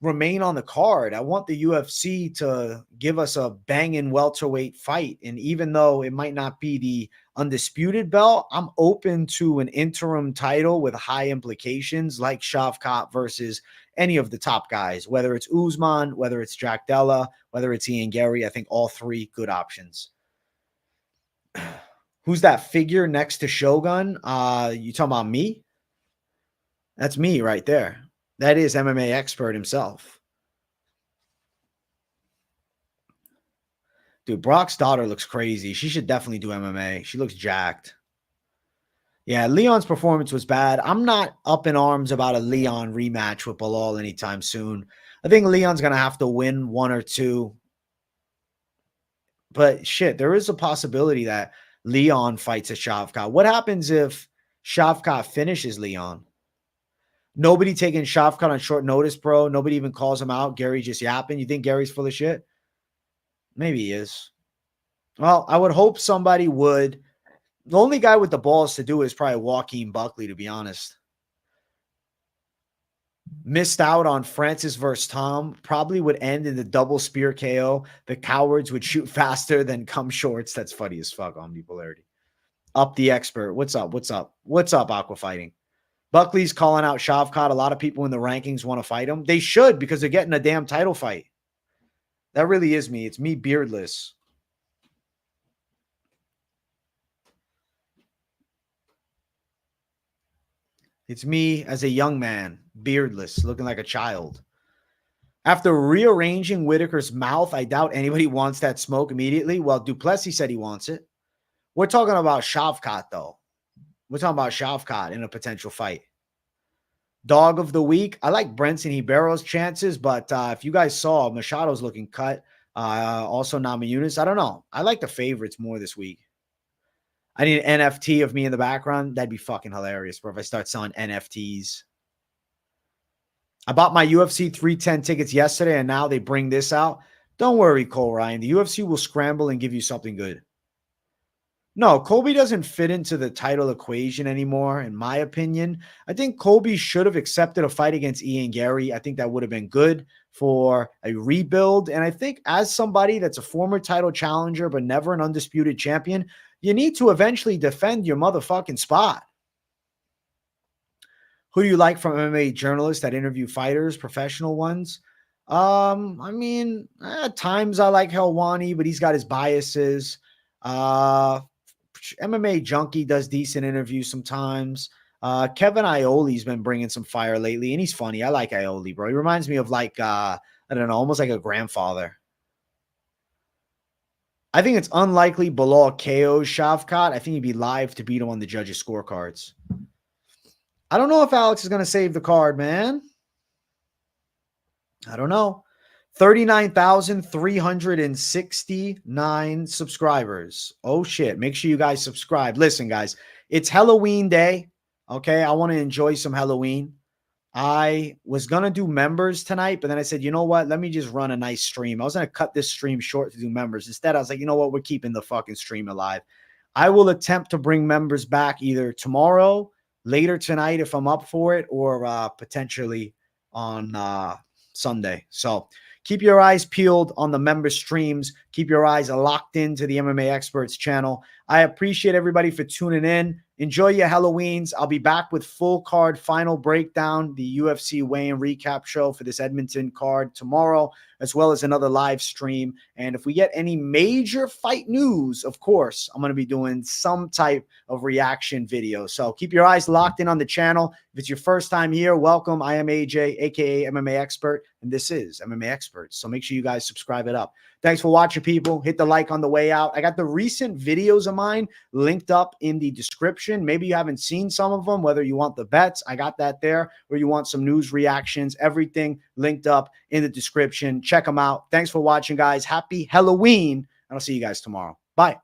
remain on the card. I want the UFC to give us a banging welterweight fight. And even though it might not be the undisputed belt, I'm open to an interim title with high implications like Shavkat versus any of the top guys, whether it's Usman, whether it's Jack Della, whether it's Ian Garry. I think all 3 good options. Who's that figure next to Shogun? You talking about me? That's me right there. That is MMA expert himself. Dude, Brock's daughter looks crazy. She should definitely do MMA. She looks jacked. Yeah, Leon's performance was bad. I'm not up in arms about a Leon rematch with Belal anytime soon. I think Leon's going to have to win 1 or 2. But shit, there is a possibility that Leon fights a Shavkat. What happens if Shavkat finishes Leon? Nobody taking Shavkat on short notice, bro. Nobody even calls him out. Garry just yapping. You think Gary's full of shit? Maybe he is. Well, I would hope somebody would. The only guy with the balls to do it is probably Joaquin Buckley, to be honest. Missed out on Francis versus Tom. Probably would end in the double spear KO. The cowards would shoot faster than come shorts. That's funny as fuck, Omnipolarity. Up the expert. What's up? What's up? What's up, Aqua Fighting? Buckley's calling out Shavkat. A lot of people in the rankings want to fight him. They should, because they're getting a damn title fight. That really is me. It's me, beardless. It's me as a young man, beardless, looking like a child. After rearranging Whitaker's mouth, I doubt anybody wants that smoke immediately. Well, Duplessis said he wants it. We're talking about Shavkat, though. We're talking about Shavkat in a potential fight. Dog of the week. I like Brenson Ibero's chances, but if you guys saw, Machado's looking cut. Also Namajunas. I don't know. I like the favorites more this week. I need an NFT of me in the background. That'd be fucking hilarious, bro, if I start selling NFTs. I bought my UFC 310 tickets yesterday, and now they bring this out. Don't worry, Cole Ryan. The UFC will scramble and give you something good. No, Colby doesn't fit into the title equation anymore, in my opinion. I think Colby should have accepted a fight against Ian Garry. I think that would have been good for a rebuild. And I think as somebody that's a former title challenger but never an undisputed champion, you need to eventually defend your motherfucking spot. Who do you like from MMA journalists that interview fighters, professional ones? I mean, at times I like Helwani, but he's got his biases. MMA Junkie does decent interviews sometimes. Kevin Ioli's been bringing some fire lately, and he's funny. I like Ioli, bro. He reminds me of like, I don't know, almost like a grandfather. I think it's unlikely Belal KOs Shavkat. I think he'd be live to beat him on the judges' scorecards. I don't know if Alex is going to save the card, man. I don't know. 39,369 subscribers. Oh, shit. Make sure you guys subscribe. Listen, guys, it's Halloween day. Okay, I want to enjoy some Halloween. I was going to do members tonight, but then I said, you know what? Let me just run a nice stream. I was going to cut this stream short to do members. Instead, I was like, you know what? We're keeping the fucking stream alive. I will attempt to bring members back either tomorrow, later tonight if I'm up for it, or potentially on Sunday. So keep your eyes peeled on the member streams. Keep your eyes locked into the MMA Experts channel. I appreciate everybody for tuning in. Enjoy your Halloweens. I'll be back with full card final breakdown, the UFC weigh-in recap show for this Edmonton card tomorrow, as well as another live stream. And if we get any major fight news, of course, I'm going to be doing some type of reaction video. So keep your eyes locked in on the channel. If it's your first time here, welcome. I am AJ, aka MMA Expert, and this is MMA Experts. So make sure you guys subscribe it up. Thanks for watching, people. Hit the like on the way out. I got the recent videos of mine linked up in the description. Maybe you haven't seen some of them, whether you want the bets, I got that there, or you want some news reactions, everything linked up in the description. Check them out. Thanks for watching, guys. Happy Halloween, and I'll see you guys tomorrow. Bye.